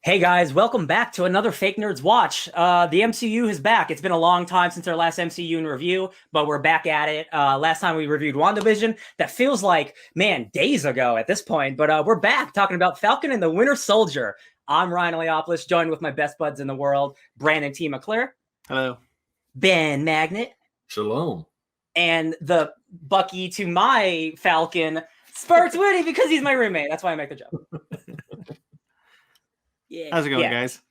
Hey guys, welcome back to another Fake Nerds Watch. The MCU is back. It's been a long time since our last MCU in review, but we're back at it. Last time we reviewed WandaVision. That feels like, man, days ago at this point, but we're back talking about Falcon and the Winter Soldier. I'm Ryan Leopoulos, joined with my best buds in the world, Brandon T. McClure. Hello. Ben Magnet. Shalom. And the Bucky to my Falcon, Sparks Woody, because he's my roommate. That's why I make the joke. Yeah. How's it going, guys?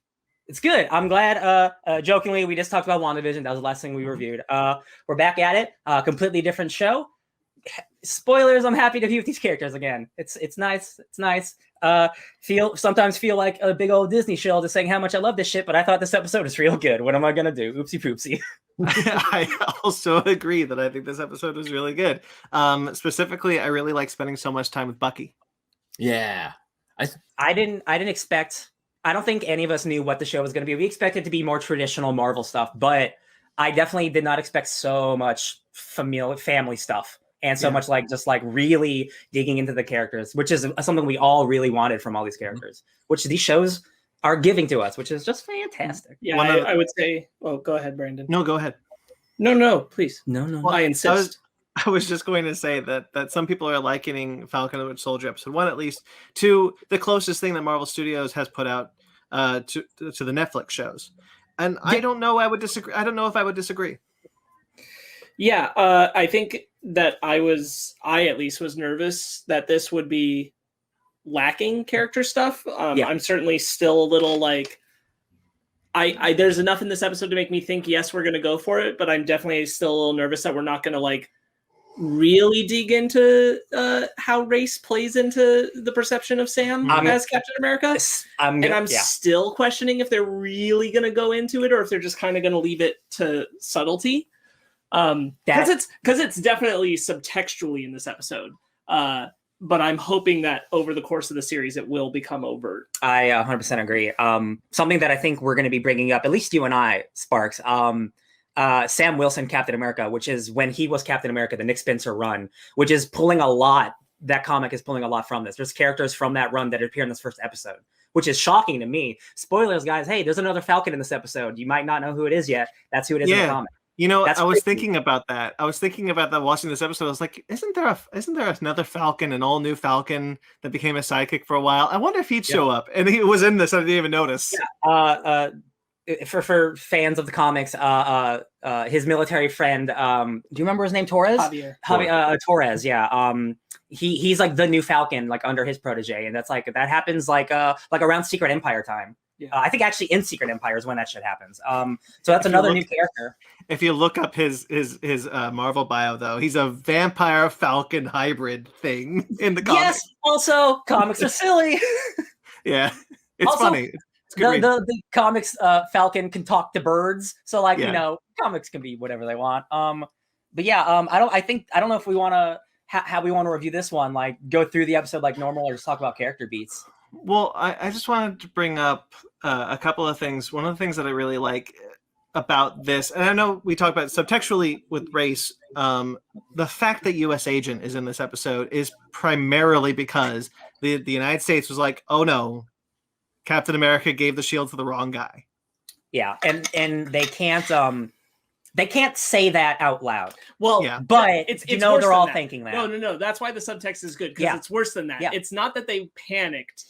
It's good. I'm glad. Jokingly, we just talked about WandaVision. That was the last thing we reviewed. We're back at it. Completely different show. Spoilers. I'm happy to be with these characters again. It's nice. It's nice. Sometimes feel like a big old Disney show just saying how much I love this shit, but I thought this episode was real good. What am I gonna do? Oopsie poopsie. I also agree that I think this episode was really good. Specifically, I really like spending so much time with Bucky. Yeah. I didn't expect. I don't think any of us knew what the show was going to be. We expected it to be more traditional Marvel stuff, but I definitely did not expect so much family stuff and so much just really digging into the characters, which is something we all really wanted from all these characters, which these shows are giving to us, which is just fantastic. Yeah, I would say. Oh, go ahead, Brandon. No, go ahead. No, please. No. Well, I insist. I was just going to say that some people are likening Falcon and the Winter Soldier episode 1 at least to the closest thing that Marvel Studios has put out to the Netflix shows, and I don't know. I would disagree. I don't know if I would disagree. Yeah, I think that I at least was nervous that this would be lacking character stuff. I'm certainly still a little like. There's enough in this episode to make me think yes, we're going to go for it, but I'm definitely still a little nervous that we're not going to really dig into how race plays into the perception of Sam as Captain America. I'm still questioning if they're really going to go into it or if they're just kind of going to leave it to subtlety. Because it's definitely subtextually in this episode. But I'm hoping that over the course of the series, it will become overt. I 100% agree. Something that I think we're going to be bringing up, at least you and I, Sparks, Sam Wilson, Captain America, which is when he was Captain America, the Nick Spencer run, which is pulling a lot. That comic is pulling a lot from this. There's characters from that run that appear in this first episode, which is shocking to me. Spoilers, guys. Hey, there's another Falcon in this episode. You might not know who it is yet. That's who it is in the comic. You know, I was thinking about that. Watching this episode. I was like, isn't there another Falcon, an all new Falcon that became a sidekick for a while? I wonder if he'd show up. And he was in this. I didn't even notice. Yeah. For fans of the comics, his military friend, do you remember his name? Torres? Javier Torres. Yeah. He's like the new Falcon, like under his protege, and that happens like around Secret Empire time. Yeah. I think actually in Secret Empire is when that shit happens. So that's another new character. If you look up his Marvel bio, though, he's a vampire Falcon hybrid thing in the comics. Yes. Also, comics are silly. Yeah, it's also funny. The comics Falcon can talk to birds, so comics can be whatever they want. But yeah, I don't know if we want to how we want to review this one, like go through the episode like normal or just talk about character beats. Well, I just wanted to bring up a couple of things. One of the things that I really like about this, and I know we talked about subtextually with race, the fact that U.S. Agent is in this episode is primarily because the United States was like, oh no, Captain America gave the shield to the wrong guy. Yeah, and they can't say that out loud. Well, yeah. But it's they're all thinking that. No. That's why the subtext is good, because it's worse than that. Yeah. It's not that they panicked.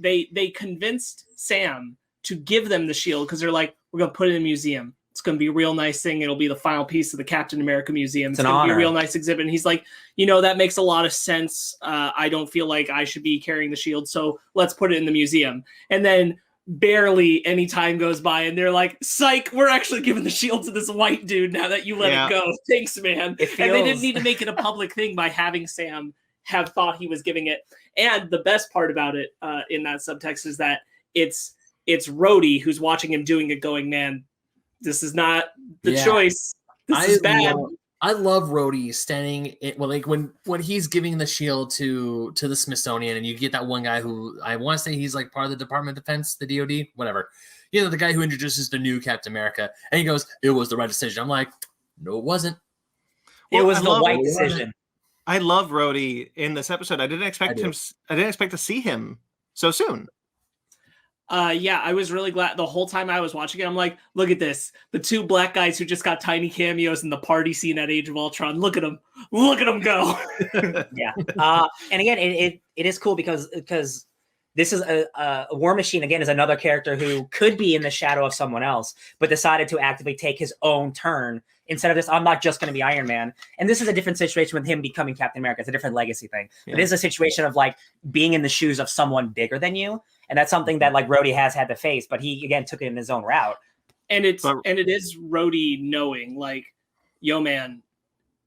They convinced Sam to give them the shield because they're like, we're gonna put it in a museum. It's gonna be a real nice thing. It'll be the final piece of the Captain America museum. It's gonna be a real nice exhibit. And he's like, that makes a lot of sense. I don't feel like I should be carrying the shield, so let's put it in the museum. And then barely any time goes by and they're like, psych, we're actually giving the shield to this white dude now that you let it go. Thanks, man. And they didn't need to make it a public thing by having Sam have thought he was giving it. And the best part about it in that subtext is that it's Rhodey who's watching him doing it going, man, this is not the choice. This is bad. I love Rhodey standing when he's giving the shield to the Smithsonian, and you get that one guy who I want to say he's like part of the Department of Defense, the DoD, whatever. The guy who introduces the new Captain America, and he goes, "It was the right decision." I'm like, "No, it wasn't. It was the right decision." I love Rhodey in this episode. I didn't expect to see him so soon. Yeah, I was really glad the whole time I was watching it. I'm like, look at this. The two black guys who just got tiny cameos in the party scene at Age of Ultron. Look at them go. Yeah. And again, it is cool because this is a War Machine, again, is another character who could be in the shadow of someone else, but decided to actively take his own turn instead of this, I'm not just going to be Iron Man. And this is a different situation with him becoming Captain America. It's a different legacy thing. Yeah. It is a situation of like being in the shoes of someone bigger than you. And that's something that like Rhodey has had to face, but he, again, took it in his own route. And it is Rhodey knowing like, yo, man,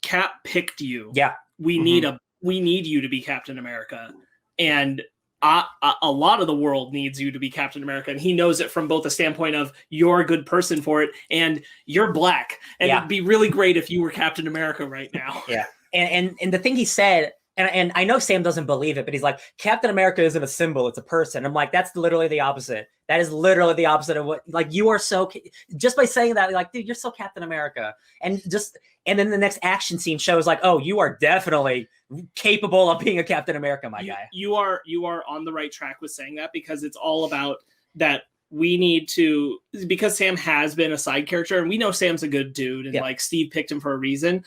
Cap picked you. Yeah. We need you to be Captain America. And a lot of the world needs you to be Captain America, and he knows it from both the standpoint of you're a good person for it and you're black, and it'd be really great if you were Captain America right now. Yeah, and the thing he said, and I know Sam doesn't believe it, but he's like, Captain America isn't a symbol, it's a person. I'm like, that's literally the opposite. That is literally the opposite of what, like, you are so, just by saying that, like, dude, you're so Captain America. And then the next action scene shows like, oh, you are definitely capable of being a Captain America, my guy. You are on the right track with saying that, because it's all about that. We need to, because Sam has been a side character and we know Sam's a good dude and like Steve picked him for a reason.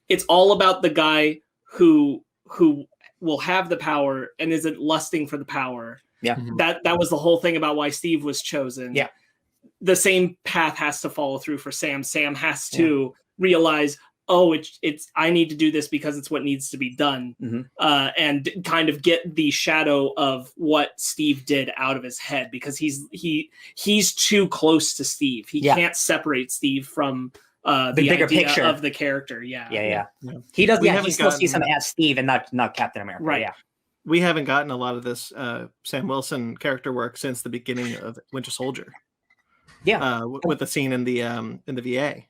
It's all about the guy who will have the power and isn't lusting for the power. Yeah. That was the whole thing about why Steve was chosen. Yeah. The same path has to follow through for Sam. Sam has to realize, oh, it's I need to do this because it's what needs to be done. And kind of get the shadow of what Steve did out of his head, because he's too close to Steve. He can't separate Steve from the bigger picture of the character. Yeah. He does. He still sees him as Steve and not Captain America. Right. Yeah. We haven't gotten a lot of this Sam Wilson character work since the beginning of Winter Soldier. Yeah. With the scene in the VA.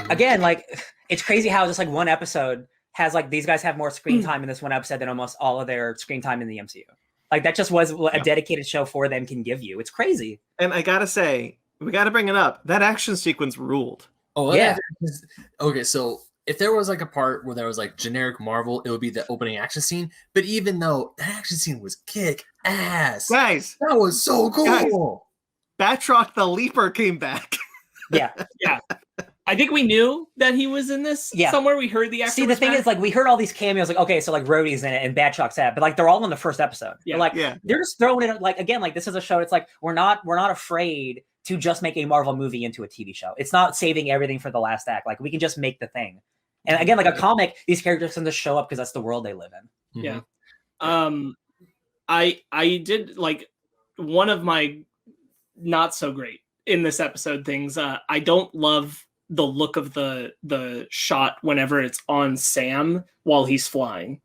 Again, like, it's crazy how just like one episode has like these guys have more screen time in this one episode than almost all of their screen time in the MCU. Like, that just was a dedicated show for them can give you. It's crazy. And I gotta say, we gotta bring it up. That action sequence ruled. Oh yeah. Okay, so if there was like a part where there was like generic Marvel, it would be the opening action scene. But even though that action scene was kick ass, guys, that was so cool. Guys, Batroc the Leaper came back. Yeah. I think we knew that he was in this somewhere. We heard the actor. See, the thing is, like, we heard all these cameos, like, okay, so like Rhodey's in it and Batroc's in it, but like they're all in the first episode. They're just throwing it, like, again, like, this is a show. It's like we're not afraid to just make a Marvel movie into a TV show. It's not saving everything for the last act. Like, we can just make the thing. And again, like a comic, these characters can just show up because that's the world they live in. Yeah. I did like one of my not so great in this episode things. I don't love the look of the shot whenever it's on Sam while he's flying.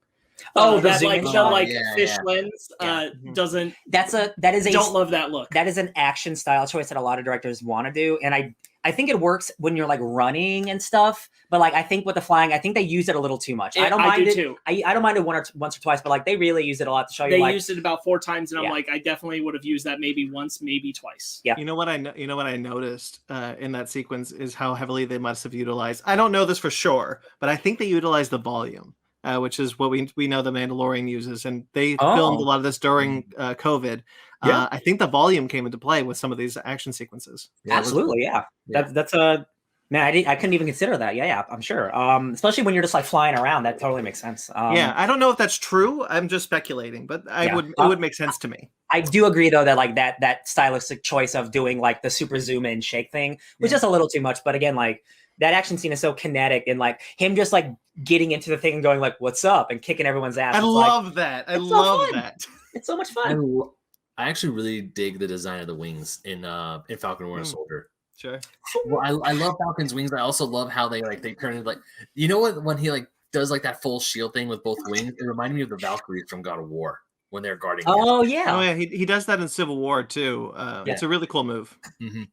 That like fish lens doesn't. Don't love that look. That is an action style choice that a lot of directors want to do, and I think it works when you're like running and stuff. But like, I think with the flying, I think they use it a little too much. I don't mind it too. I don't mind it once or twice, but like they really use it a lot to show you. They used it about 4 times, and I'm like, I definitely would have used that maybe once, maybe twice. Yeah. You know what I noticed in that sequence is how heavily they must have utilized. I don't know this for sure, but I think they utilized the volume. Which is what we know the Mandalorian uses, and they filmed a lot of this during COVID. I think the volume came into play with some of these action sequences. Absolutely, yeah. That's a man. I couldn't even consider that. Yeah, I'm sure. Especially when you're just like flying around, that totally makes sense. I don't know if that's true. I'm just speculating, but it would make sense to me. I do agree though that like that stylistic choice of doing like the super zoom in shake thing was just a little too much. But again, like, that action scene is so kinetic, and like him just like getting into the thing and going like, "What's up?" and kicking everyone's ass. I love that. I love that. It's so much fun. I actually really dig the design of the wings in Falcon and Winter Soldier. Sure. Well, I love Falcon's wings. I also love how they turn into like, you know what, when he like does like that full shield thing with both wings, it reminded me of the Valkyries from God of War when they're guarding. Oh yeah. He does that in Civil War too. It's a really cool move. Mm-hmm.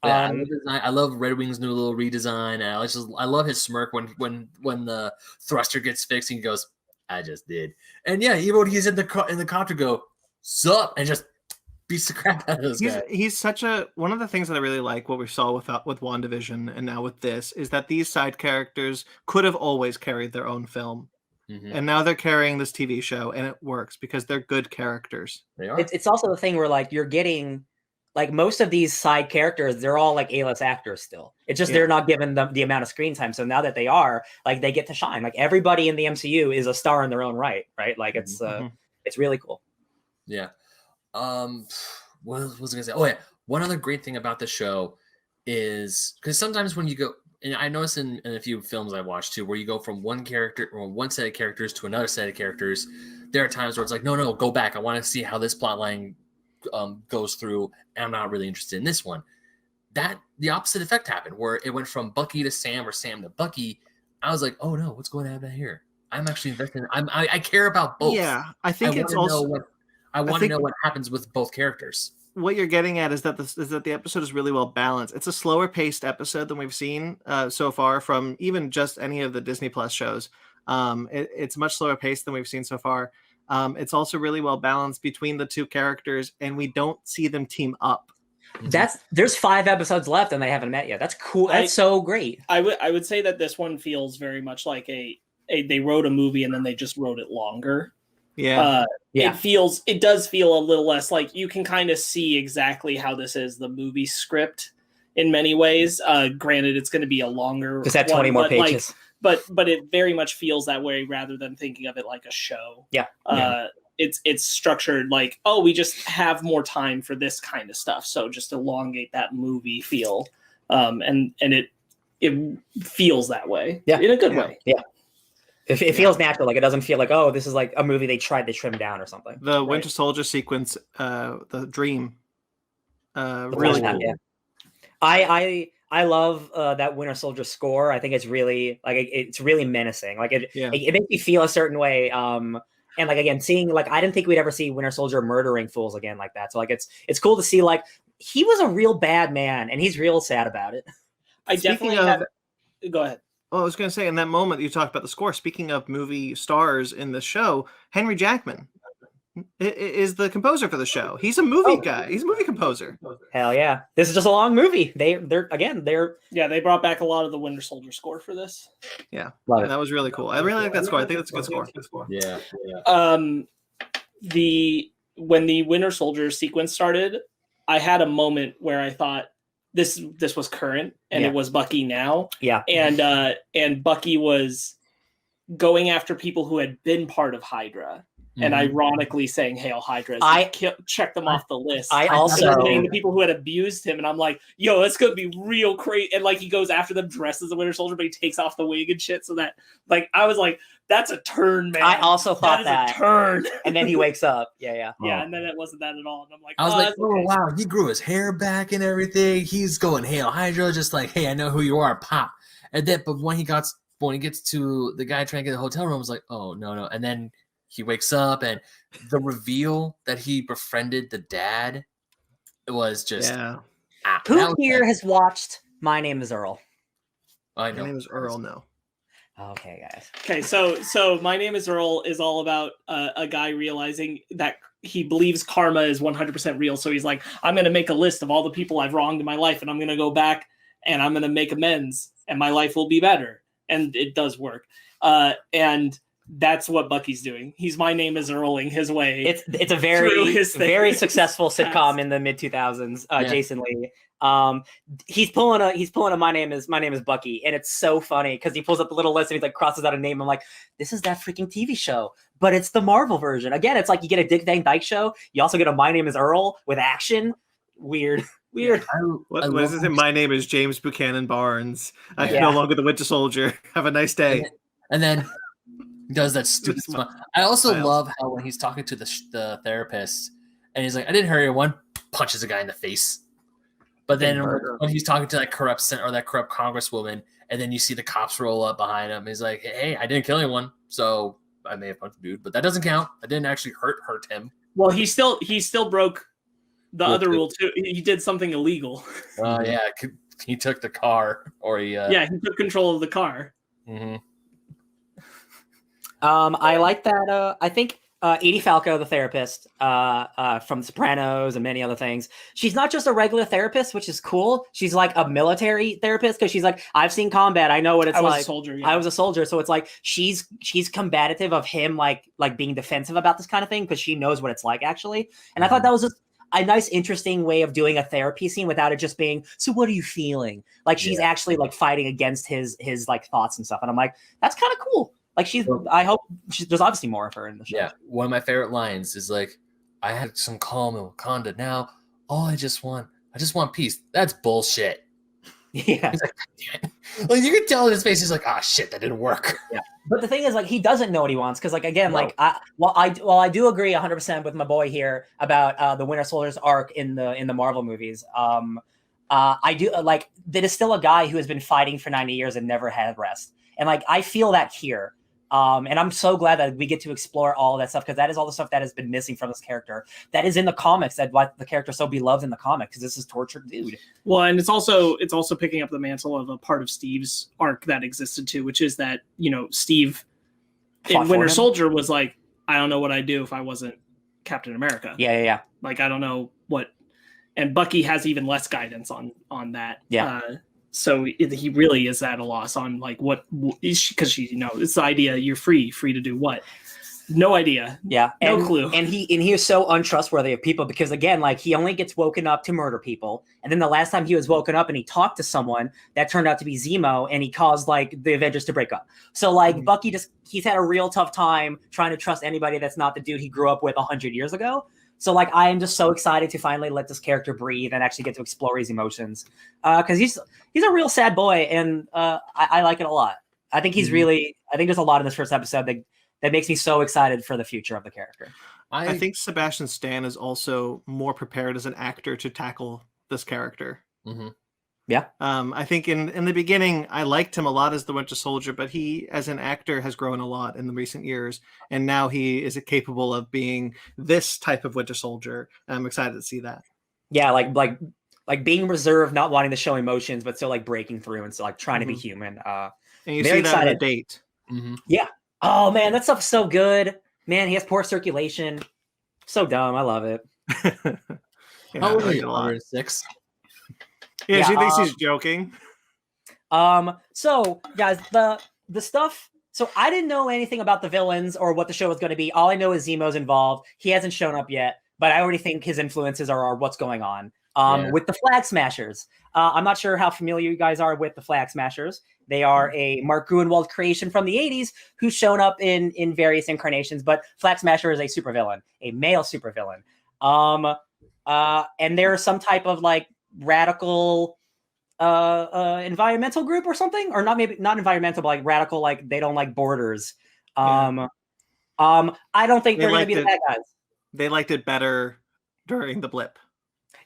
I love Red Wing's new little redesign. I love his smirk when the thruster gets fixed and he goes, "I just did." And he's in the copter go, "Sup?" and just beats the crap out of this guy. He's such one of the things that I really like what we saw with WandaVision and now with this is that these side characters could have always carried their own film. And now they're carrying this TV show, and it works because they're good characters. They are. It's also the thing where like you're getting like most of these side characters, they're all like A-list actors still. It's just they're not given the amount of screen time. So now that they are, like they get to shine. Like everybody in the MCU is a star in their own right? Like it's really cool. Yeah. What was I gonna say? Oh yeah, one other great thing about the show is because sometimes when you go, and I noticed in a few films I watched too, where you go from one character or one set of characters to another set of characters, there are times where it's like, no, go back. I want to see how this plot line goes through, and I'm not really interested in this one. That the opposite effect happened, where it went from Bucky to Sam or Sam to Bucky. I was like, oh no, what's going to happen here? I'm actually invested. I care about both. Yeah, I think it's also. I want to know what happens with both characters. What you're getting at is that the episode is really well balanced. It's a slower paced episode than we've seen so far from even just any of the Disney Plus shows. It's much slower paced than we've seen so far. It's also really well balanced between the two characters, and we don't see them team up. There's 5 episodes left, and they haven't met yet. That's cool. That's so great. I would say that this one feels very much like they wrote a movie and then they just wrote it longer. Yeah. It does feel a little less like you can kind of see exactly how this is the movie script in many ways. Granted, it's going to be a longer. Just had 20 more pages. But it very much feels that way rather than thinking of it like a show. Yeah. It's structured like, oh, we just have more time for this kind of stuff, so just elongate that movie feel, and it feels that way. Yeah. In a good way. Yeah. It feels natural. Like it doesn't feel like, oh, this is like a movie they tried to trim down or something. The Winter Soldier sequence, the dream, really cool. Yeah. I love that Winter Soldier score. I think it's really like it's really menacing. Like it makes me feel a certain way. And like again, seeing like I didn't think we'd ever see Winter Soldier murdering fools again like that. So like it's cool to see like he was a real bad man and he's real sad about it. Go ahead. Well, I was going to say, in that moment you talked about the score, speaking of movie stars in the show, Henry Jackman is the composer for the show. He's a movie guy. He's a movie composer. Hell yeah. This is just a long movie. They brought back a lot of the Winter Soldier score for this. Yeah. That was really cool. I really like that score. I think that's a good score. Yeah. When the Winter Soldier sequence started, I had a moment where I thought, this was current and it was Bucky now. Yeah. And Bucky was going after people who had been part of Hydra and ironically saying, "Hail Hydra." Check them off the list. I also saying the people who had abused him, and I'm like, yo, that's gonna be real crazy. And like he goes after them dressed as a Winter Soldier, but he takes off the wig and shit. So that like I was like, that's a turn, man. I also thought that a turn. And then he wakes up. Yeah. Yeah, and then it wasn't that at all. And I'm like, I was like, oh wow, he grew his hair back and everything. He's going Hail Hydra, just like, hey, I know who you are, pop. And then, but when he gets to the guy trying to get the hotel room, I was like, oh no. And then he wakes up, and the reveal that he befriended the dad, it was just. Yeah. Who here has watched My Name Is Earl? I know. My name is Earl. No. Okay, guys. Okay, so My Name Is Earl is all about a guy realizing that he believes karma is 100% real. So he's like, I'm going to make a list of all the people I've wronged in my life, and I'm going to go back and I'm going to make amends, and my life will be better. And it does work. And that's what Bucky's doing. He's My Name Is Earling his way. It's a very successful sitcom in the mid 2000s. Jason Lee. He's pulling a My Name Is Bucky, and it's so funny because he pulls up the little list and he's like crosses out a name. I'm like, this is that freaking TV show, but it's the Marvel version. Again, it's like you get a Dick Van Dyke show. You also get a My Name Is Earl with action. Weird. What is it? My name is James Buchanan Barnes. I'm no longer the Winter Soldier. Have a nice day. And then does that stupid smile. I also love how when he's talking to the therapist and he's like, I didn't hurt anyone, punches a guy in the face. But then when he's talking to that corrupt congresswoman, and then you see the cops roll up behind him, he's like, hey, I didn't kill anyone, so I may have punched the dude, but that doesn't count. I didn't actually hurt him. Well, he still broke the other rule too. He did something illegal. Oh yeah, he took the car, or he took control of the car. Mm-hmm. I like that. I think Edie Falco, the therapist from The Sopranos and many other things, she's not just a regular therapist, which is cool. She's like a military therapist because she's like, I've seen combat. I know what it's like. I was a soldier. Yeah. I was a soldier. So it's like she's combative of him like being defensive about this kind of thing because she knows what it's like actually. And I thought that was just a nice, interesting way of doing a therapy scene without it just being, so what are you feeling? Like she's actually like fighting against his like thoughts and stuff. And I'm like, that's kind of cool. Like I hope there's obviously more of her in the show. Yeah. One of my favorite lines is like, I had some calm in Wakanda. Now I just want peace. That's bullshit. Yeah. He's like you can tell in his face, he's like, shit, that didn't work. Yeah. But the thing is, like, he doesn't know what he wants. Cause like, again, like I do agree 100% with my boy here about the Winter Soldier's arc in the Marvel movies. I do like that is still a guy who has been fighting for 90 years and never had rest. And like, I feel that here. And I'm so glad that we get to explore all of that stuff because that is all the stuff that has been missing from this character. That is in the comics. That why the character is so beloved in the comics because this is tortured dude. Well, and it's also picking up the mantle of a part of Steve's arc that existed too, which is that Steve in Winter Soldier was like, I don't know what I'd do if I wasn't Captain America. Yeah. Like I don't know what, and Bucky has even less guidance on that. Yeah. So he really is at a loss on like what because it's the idea you're free to do what, no idea, no clue, and he is so untrustworthy of people because again like he only gets woken up to murder people, and then the last time he was woken up and he talked to someone that turned out to be Zemo and he caused like the Avengers to break up. So like Bucky he's had a real tough time trying to trust anybody that's not the dude he grew up with 100 years ago. So like I am just so excited to finally let this character breathe and actually get to explore his emotions because he's a real sad boy and I like it a lot. I think he's really I think there's a lot in this first episode that makes me so excited for the future of the character. I think Sebastian Stan is also more prepared as an actor to tackle this character. Mm-hmm. Yeah. I think in the beginning, I liked him a lot as the Winter Soldier, but he, as an actor, has grown a lot in the recent years. And now he is capable of being this type of Winter Soldier. And I'm excited to see that. Yeah. Like being reserved, not wanting to show emotions, but still like breaking through and still like trying to be human. And you see that in the date. Mm-hmm. Yeah. Oh man, that stuff's so good. Man, he has poor circulation. So dumb. I love it. How old are you? 6? Yeah, she thinks he's joking. So guys, the stuff. So I didn't know anything about the villains or what the show was going to be. All I know is Zemo's involved. He hasn't shown up yet, but I already think his influences are what's going on. With the Flag Smashers. I'm not sure how familiar you guys are with the Flag Smashers. They are a Marc Gruenwald creation from the 80s who's shown up in various incarnations, but Flag Smasher is a supervillain, a male supervillain. And they're some type of like radical environmental group or something, or not environmental, but like radical, like they don't like borders. I don't think they're going to be the bad guys. They liked it better during the blip.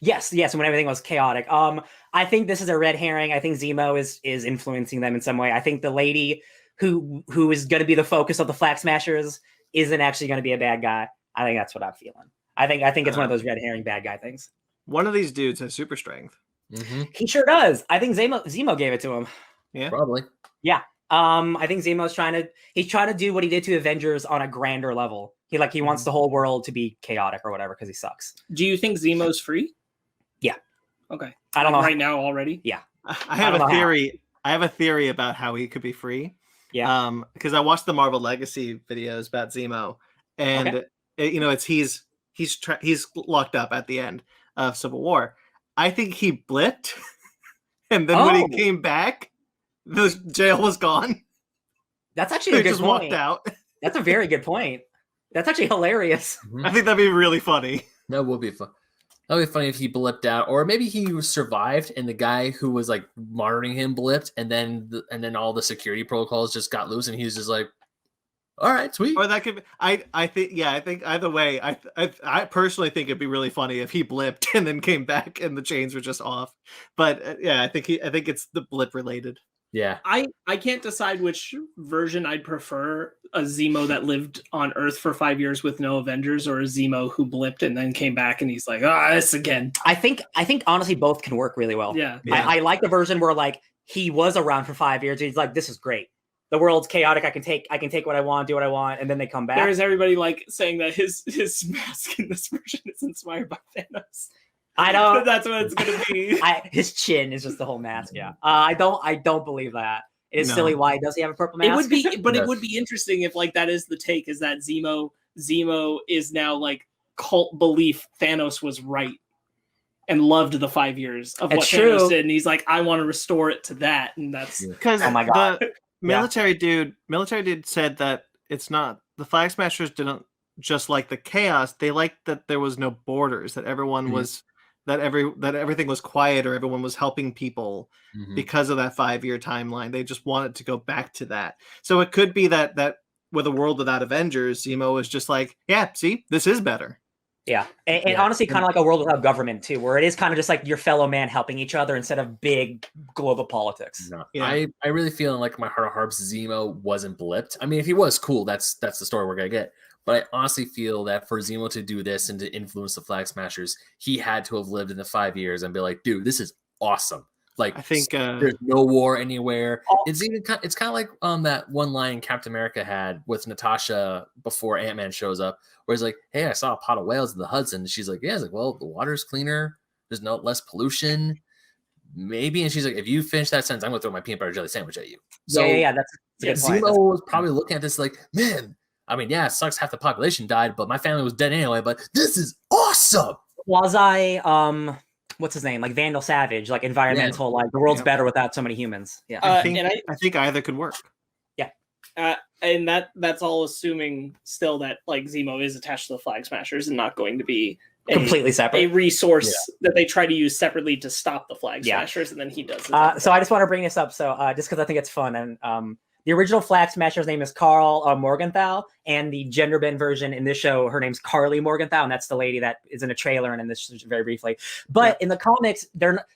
Yes, when everything was chaotic. I think this is a red herring. I think Zemo is influencing them in some way. I think the lady who is going to be the focus of the Flag Smashers isn't actually going to be a bad guy. I think that's what I'm feeling. I think it's one of those rid herring bad guy things. One of these dudes has super strength. Mm-hmm. He sure does. I think Zemo gave it to him. Yeah, probably. Yeah. I think Zemo's trying to do what he did to Avengers on a grander level. He wants the whole world to be chaotic or whatever because he sucks. Do you think Zemo's free? Yeah. Okay. I don't know right now already. Yeah. I have a theory. I have a theory about how he could be free. Yeah. Because I watched the Marvel Legacy videos about Zemo, and he's locked up at the end of Civil War. I think he blipped, and then when he came back, the jail was gone. That's actually a good point. Walked out. That's a very good point. That's actually hilarious. I think that'd be really funny. That would be fun. That would be funny if he blipped out, or maybe he survived and the guy who was like monitoring him blipped, and then all the security protocols just got loose, and he was just like, "All right, sweet." Or that could be. I think either way. I personally think it'd be really funny if he blipped and then came back and the chains were just off. But I think it's the blip related. Yeah, I can't decide which version I'd prefer: a Zemo that lived on Earth for 5 years with no Avengers, or a Zemo who blipped and then came back and he's like, this again. I think honestly both can work really well. Yeah. I like the version where like he was around for 5 years. He's like, this is great. The world's chaotic. I can take what I want, do what I want, and then they come back. There's everybody like saying that his mask in this version is inspired by Thanos. I don't. That's what it's gonna be. His chin is just the whole mask. Yeah. I don't believe that. It is silly. Why does he have a purple mask? It would be, but it would be interesting if like that is the take. Is that Zemo is now like cult belief Thanos was right and loved the 5 years of what Thanos did, and he's like, I want to restore it to that, and that's because oh my God. the military dude said that it's not the Flag Smashers didn't just like the chaos; they liked that there was no borders, that everyone was that everything was quiet, or everyone was helping people because of that 5-year timeline. They just wanted to go back to that. So it could be that with a world without Avengers, Zemo is just like, yeah, see, this is better. Yeah. And honestly, kind of like a world without government too, where it is kind of just like your fellow man helping each other instead of big global politics. No, yeah. I really feel in like my heart of hearts, Zemo wasn't blipped. I mean, if he was, cool, that's the story we're gonna get. But I honestly feel that for Zemo to do this and to influence the Flag Smashers, he had to have lived in the 5 years and be like, dude, this is awesome. Like, I think there's no war anywhere. It's kind of like that one line Captain America had with Natasha before Ant-Man shows up, where he's like, hey, I saw a pot of whales in the Hudson. And she's like, yeah. It's like, well, the water's cleaner. There's less pollution. Maybe. And she's like, if you finish that sentence, I'm going to throw my peanut butter jelly sandwich at you. So yeah. That's Zemo was probably looking at this like, man, I mean, yeah, it sucks half the population died, but my family was dead anyway, but this is awesome. What's his name? Like Vandal Savage, like environmental, like the world's better without so many humans. Yeah. I think either could work. Yeah. And that's all assuming still that like Zemo is attached to the Flag Smashers and not going to be completely separate, a resource that they try to use separately to stop the Flag Smashers, and then he does it. So I just want to bring this up. So just because I think it's fun, and the original Flag Smasher's name is Carl Morgenthau, and the gender bend version in this show, her name's Carly Morgenthau, and that's the lady that is in a trailer and in this very briefly. But in the comics,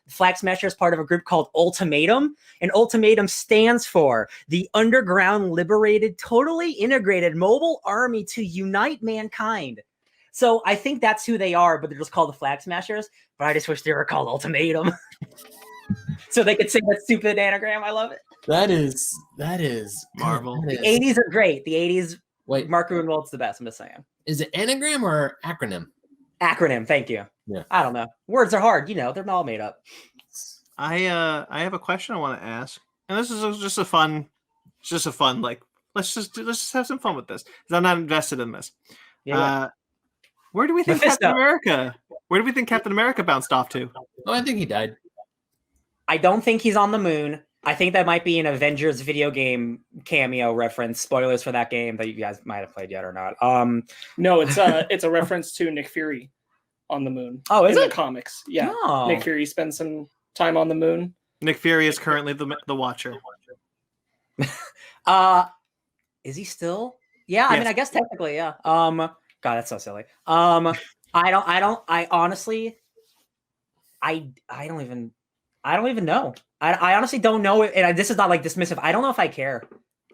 Flag Smasher is part of a group called Ultimatum, and Ultimatum stands for the Underground Liberated, Totally Integrated Mobile Army to Unite Mankind. So I think that's who they are, but they're just called the Flag Smashers. But I just wish they were called Ultimatum. So they could say that stupid anagram. I love it. That is Marvel. The 80s are great. The 80s, Mark Gruenwald's the best. I'm just saying. Is it anagram or acronym? Acronym. Thank you. Yeah. I don't know. Words are hard. They're all made up. I have a question I want to ask, and this is just a fun like let's just have some fun with this because I'm not invested in this. Yeah. Where do we think Captain America? Where do we think Captain America bounced off to? Oh, I think he died. I don't think he's on the moon. I think that might be an Avengers video game cameo reference. Spoilers for that game that you guys might have played yet or not. No, it's a reference to Nick Fury on the moon. Oh, is it? In the comics? Yeah. Oh. Nick Fury spends some time on the moon. Nick Fury is currently the Watcher. Is he still? Yeah, yes. I mean, I guess technically, yeah. God, that's so silly. I honestly don't even know. I honestly don't know. And this is not like dismissive. I don't know if I care,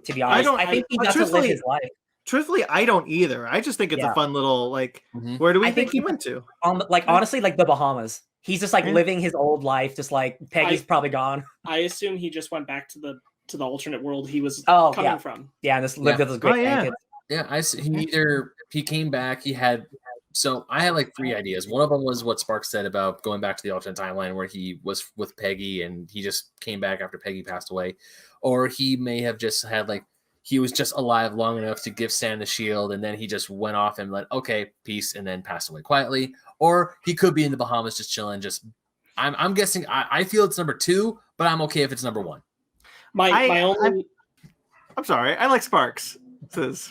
to be honest. I think he doesn't live his life. Truthfully, I don't either. I just think it's a fun little, like, where do we think he went to? Honestly, like the Bahamas. He's just like living his old life. Just like Peggy's probably gone. I assume he just went back to the alternate world he was coming from. Yeah, and just lived with his great grandkids. Yeah, he came back. So I had like 3 ideas. One of them was what Spark said about going back to the alternate timeline where he was with Peggy and he just came back after Peggy passed away. Or he may have just had like, he was just alive long enough to give Sam the shield and then he just went off and like, okay, peace, and then passed away quietly. Or he could be in the Bahamas just chilling. I'm guessing, I feel it's number 2, but I'm okay if it's number 1. I'm sorry. I like Sparks. Says.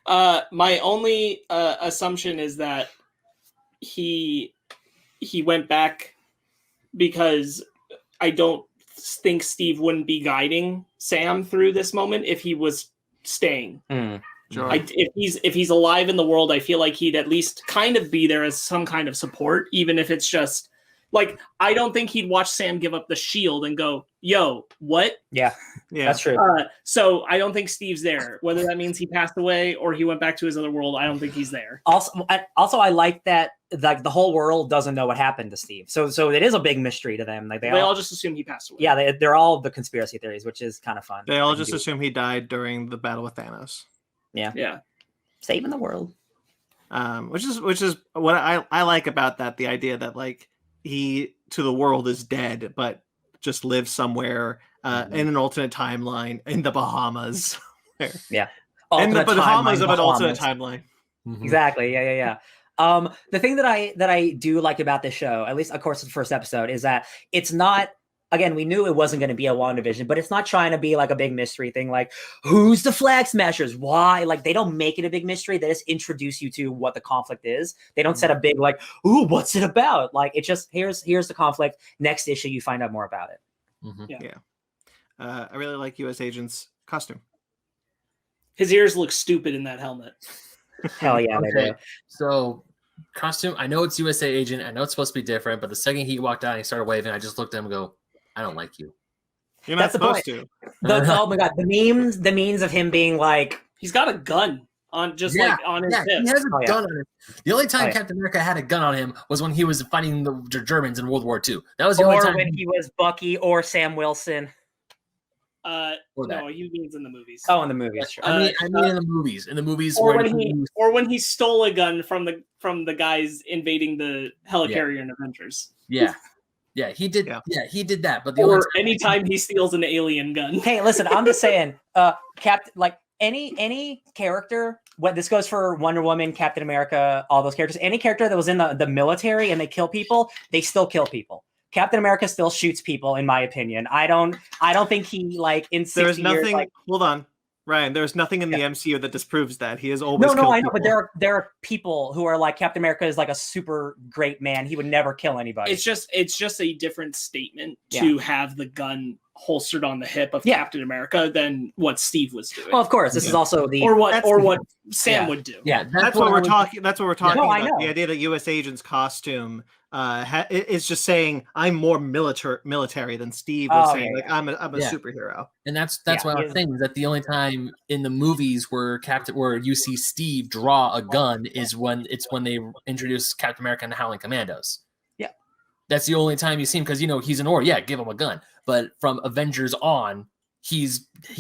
My only assumption is that he went back because I don't think Steve wouldn't be guiding Sam through this moment if he was staying. Sure. If he's alive in the world, I feel like he'd at least kind of be there as some kind of support, even if it's just like, I don't think he'd watch Sam give up the shield and go, yo, what? Yeah, that's true. So I don't think Steve's there. Whether that means he passed away or he went back to his other world, I don't think he's there. Also, I like that like the whole world doesn't know what happened to Steve. So it is a big mystery to them. Like they all just assume he passed away. Yeah, they're all the conspiracy theories, which is kind of fun. They all just assume he died during the battle with Thanos. Yeah. Saving the world. Which is what I like about that. The idea that like he to the world is dead, but just lives somewhere in an alternate timeline in the Bahamas. Yeah. In the Bahamas of an alternate timeline. Exactly. Yeah. The thing that I do like about this show, at least of course the first episode, is that it's not. Again, we knew it wasn't going to be a WandaVision, but it's not trying to be like a big mystery thing. Like, who's the Flag Smashers? Why? Like, they don't make it a big mystery. They just introduce you to what the conflict is. They don't set a big like, ooh, what's it about? Like, it's just here's the conflict. Next issue, you find out more about it. Yeah. I really like U.S. Agent's costume. His ears look stupid in that helmet. Hell yeah, they do. So costume, I know it's USA Agent. I know it's supposed to be different, but the second he walked out and he started waving, I just looked at him and go, I don't like you. You're not supposed to. Oh my god, the memes of him being like, he's got a gun on like on his hip. He has a gun on him. The only time Captain America had a gun on him was when he was fighting the Germans in World War II. That was the only time. Or when he was Bucky or Sam Wilson. No, he means in the movies. Oh, in the movies. Sure. I mean in the movies. In the movies, or when he stole a gun from the guys invading the helicarrier in Avengers. Yeah, he did. Yeah, he did that. But anytime he steals an alien gun. Hey, listen, I'm just saying, like any character. What this goes for Wonder Woman, Captain America, all those characters. Any character that was in the military and they kill people, they still kill people. Captain America still shoots people, in my opinion. I don't think he like in 60 There's nothing. Years, like, hold on, Ryan. There's nothing in the MCU that disproves that he has always. No, I know, people. but there are people who are like Captain America is like a super great man. He would never kill anybody. It's just a different statement to have the gun holstered on the hip of Captain America than what Steve was doing. Well, of course, this is also the or what Sam would do. Yeah, that's what we're talking. That's what we're talking about. I know. The idea that U.S. Agent's costume is just saying I'm more military than Steve was saying. Like I'm a superhero. And that's why I'm saying that the only time in the movies where you see Steve draw a gun is when they introduce Captain America and the Howling Commandos. Yeah, that's the only time you see him because he's an give him a gun. But from Avengers on, he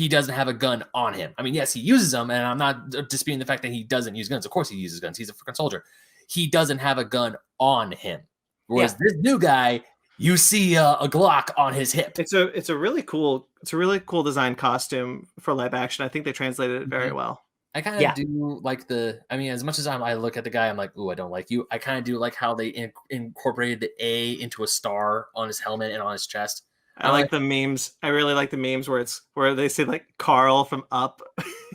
doesn't have a gun on him. I mean, yes, he uses them, and I'm not disputing the fact that he doesn't use guns. Of course, he uses guns. He's a freaking soldier. He doesn't have a gun on him. Whereas this new guy, you see a Glock on his hip. It's a really cool design costume for live action. I think they translated it very well. I kind of do like as much as I look at the guy, I'm like, ooh, I don't like you. I kind of do like how they incorporated the A into a star on his helmet and on his chest. I like the memes. I really like the memes where they say like Carl from Up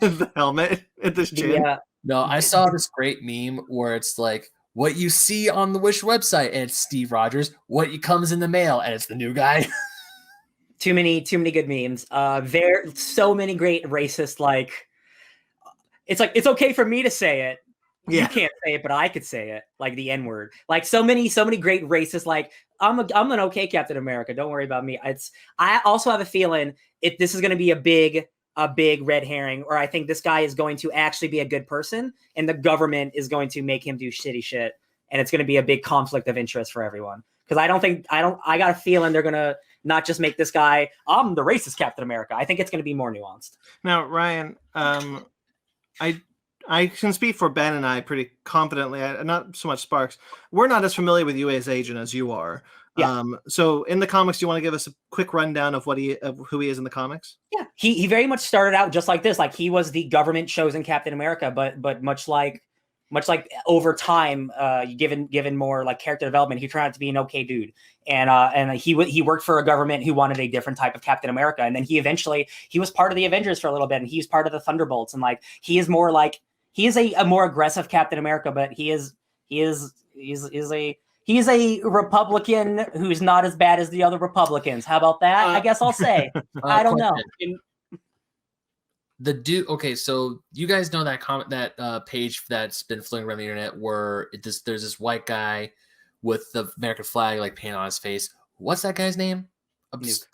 in the helmet at this chin. Yeah. No, I saw this great meme where it's like, what you see on the Wish website, and it's Steve Rogers. What comes in the mail, and it's the new guy. Too many good memes. There so many great racist like. It's like it's okay for me to say it. Yeah. You can't say it, but I could say it. Like the N-word. Like so many great racist. Like I'm an okay Captain America. Don't worry about me. I also have a feeling this is going to be a big red herring, or I think this guy is going to actually be a good person and the government is going to make him do shitty shit. And it's going to be a big conflict of interest for everyone. Cause I got a feeling they're going to not just make this guy, I'm the racist Captain America. I think it's going to be more nuanced. Now, Ryan, I can speak for Ben and I pretty confidently, not so much Sparks. We're not as familiar with U.S. Agent as you are. Yeah. So in the comics, do you want to give us a quick rundown of who he is in the comics? Yeah, he very much started out just like this. Like he was the government chosen Captain America, but much like over time, given more like character development, he turned out to be an okay dude. And he worked for a government who wanted a different type of Captain America. And then he was part of the Avengers for a little bit, and he's part of the Thunderbolts. And like he is a more aggressive Captain America, but he is a Republican who's not as bad as the other Republicans. How about that? I guess I'll say. I don't know. The dude. Okay, so you guys know that page that's been floating around the internet where there's this white guy with the American flag like painted on his face. What's that guy's name?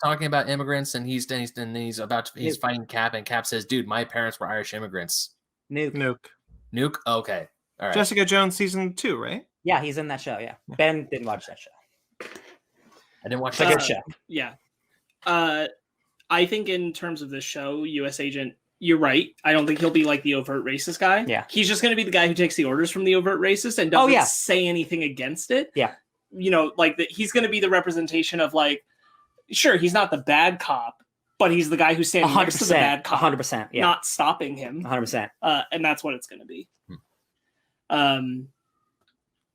Talking about immigrants, and he's fighting Cap, and Cap says, "Dude, my parents were Irish immigrants." Nuke. Okay, all right. Jessica Jones season 2, right? Yeah, he's in that show. Yeah, Ben didn't watch that show. I didn't watch that. Good show. Yeah, I think in terms of this show, U.S. Agent, you're right. I don't think he'll be like the overt racist guy. Yeah, he's just going to be the guy who takes the orders from the overt racist and doesn't say anything against it. Yeah, he's going to be the representation of like, sure, he's not the bad cop, but he's the guy who's standing next to the bad cop, 100%, yeah, not stopping him, 100%, and that's what it's going to be.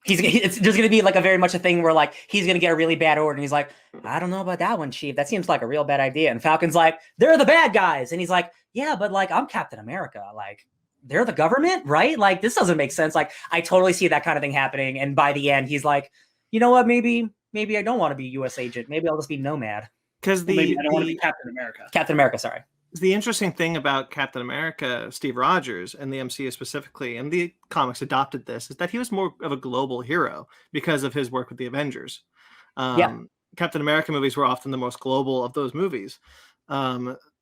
there's going to be like a very much a thing where like he's going to get a really bad order and he's like, I don't know about that one, Chief. That seems like a real bad idea. And Falcon's like, they're the bad guys. And he's like, yeah, but like I'm Captain America. Like they're the government, right? Like this doesn't make sense. Like I totally see that kind of thing happening. And by the end, he's like, you know what? Maybe I don't want to be U.S. agent. Maybe I'll just be Nomad. Because maybe I don't want to be Captain America. Captain America, sorry. The interesting thing about Captain America, Steve Rogers, and the MCU specifically, and the comics adopted this, is that he was more of a global hero because of his work with the Avengers. Captain America movies were often the most global of those movies.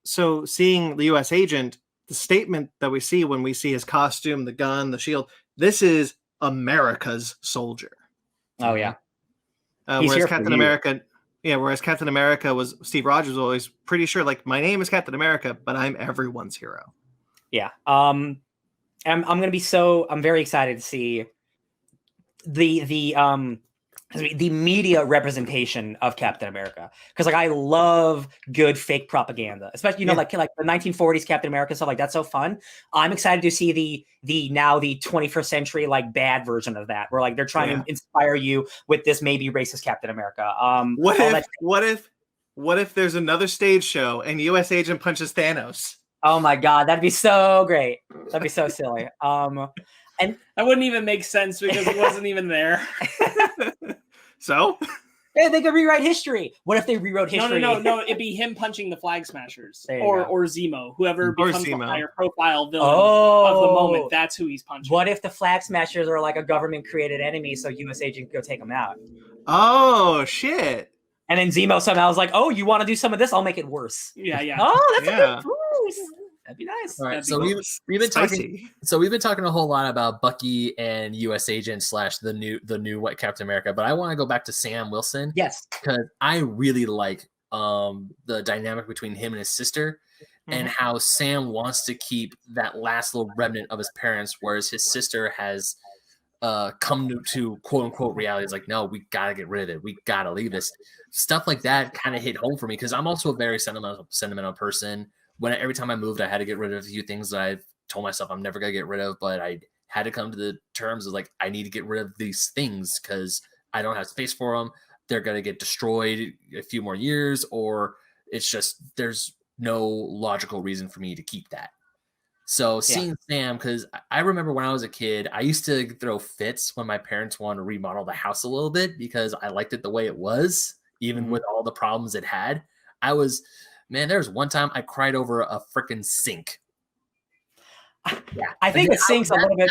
So seeing the U.S. agent, the statement that we see when we see his costume, the gun, the shield, this is America's soldier. Oh, yeah. Whereas Captain America... Yeah, whereas Captain America was Steve Rogers was always pretty sure, like, my name is Captain America, but I'm everyone's hero. Yeah. I'm very excited to see the media representation of Captain America, because like I love good fake propaganda, especially like the 1940s Captain America stuff. Like that's so fun. I'm excited to see the now the 21st century like bad version of that, where like they're trying to inspire you with this maybe racist Captain America. What if there's another stage show and U.S. agent punches Thanos? Oh my god, that'd be so great. That'd be so silly. And that wouldn't even make sense because he wasn't even there. So? Yeah, they could rewrite history. What if they rewrote history? No. It'd be him punching the Flag Smashers or Zemo, whoever becomes the higher profile villain of the moment. That's who he's punching. What if the Flag Smashers are like a government created enemy, so U.S. agent can go take them out? Oh shit! And then Zemo somehow was like, "Oh, you want to do some of this? I'll make it worse." Yeah. Oh, that's a good boost. That'd be nice. All right, so we've been talking. So we've been talking a whole lot about Bucky and U.S. Agent / the new White Captain America, but I want to go back to Sam Wilson. Yes, because I really like the dynamic between him and his sister, and how Sam wants to keep that last little remnant of his parents, whereas his sister has come to quote unquote reality. It's like, no, we gotta get rid of it. We gotta leave this. Stuff like that kind of hit home for me because I'm also a very sentimental person. Every time I moved, I had to get rid of a few things that I've told myself I'm never gonna get rid of, but I had to come to the terms of like, I need to get rid of these things because I don't have space for them. They're gonna get destroyed a few more years, or it's just there's no logical reason for me to keep that. So seeing Sam, because I remember when I was a kid, I used to throw fits when my parents wanted to remodel the house a little bit because I liked it the way it was, even with all the problems it had. There was one time I cried over a freaking sink. Yeah, I think a sink's a little bit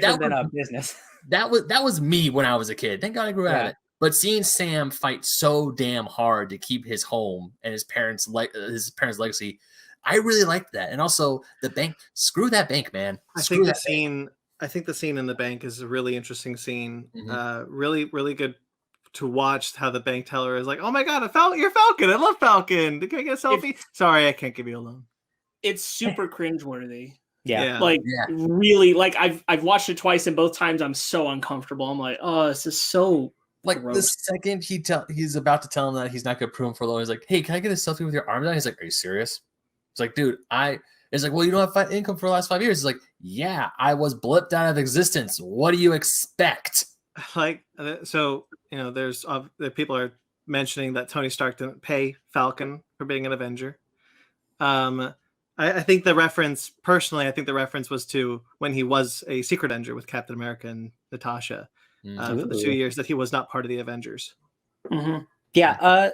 different than a business. That was me when I was a kid. Thank God I grew out of it. But seeing Sam fight so damn hard to keep his home and his parents' legacy, I really liked that. And also the bank. Screw that bank, man. I think the scene in the bank is a really interesting scene. Really, really good to watch how the bank teller is like, oh my god, you're Falcon. I love Falcon. Can I get a selfie? Sorry, I can't give you a loan. It's super cringeworthy. Yeah. Really, like I've watched it twice and both times I'm so uncomfortable. I'm like, oh, this is so like gross. The second he's about to tell him that he's not gonna prove him for a loan, he's like, hey, can I get a selfie with your arms out? He's like, are you serious? It's like, dude, it's like, well, you don't have income for the last 5 years. It's like, yeah, I was blipped out of existence. What do you expect? Like, so, there's people are mentioning that Tony Stark didn't pay Falcon for being an Avenger. I think the reference was to when he was a secret Avenger with Captain America and Natasha for the 2 years that he was not part of the Avengers. Yeah,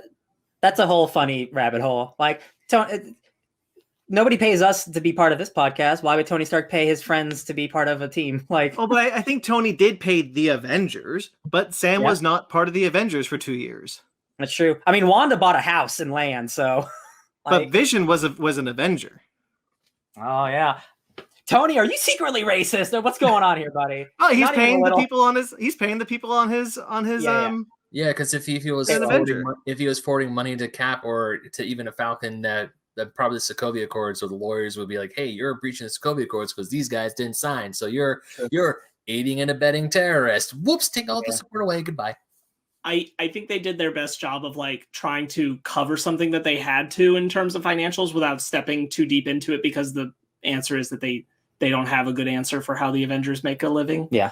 that's a whole funny rabbit hole. Like, nobody pays us to be part of this podcast. Why would Tony Stark pay his friends to be part of a team? Like, but I think Tony did pay the Avengers, but Sam was not part of the Avengers for 2 years. That's true. I mean, Wanda bought a house and land, so. But Vision was an Avenger. Oh yeah, Tony, are you secretly racist? What's going on here, buddy? Oh, he's paying the people on his. Yeah, because if he was forwarding money to Cap or to even a Falcon, that probably the Sokovia Accords or the lawyers would be like, hey, you're breaching the Sokovia Accords because these guys didn't sign, so you're aiding and abetting terrorists. Whoops, take all the support away. Goodbye. I think they did their best job of like trying to cover something that they had to in terms of financials without stepping too deep into it, because the answer is that they don't have a good answer for how the Avengers make a living. Yeah.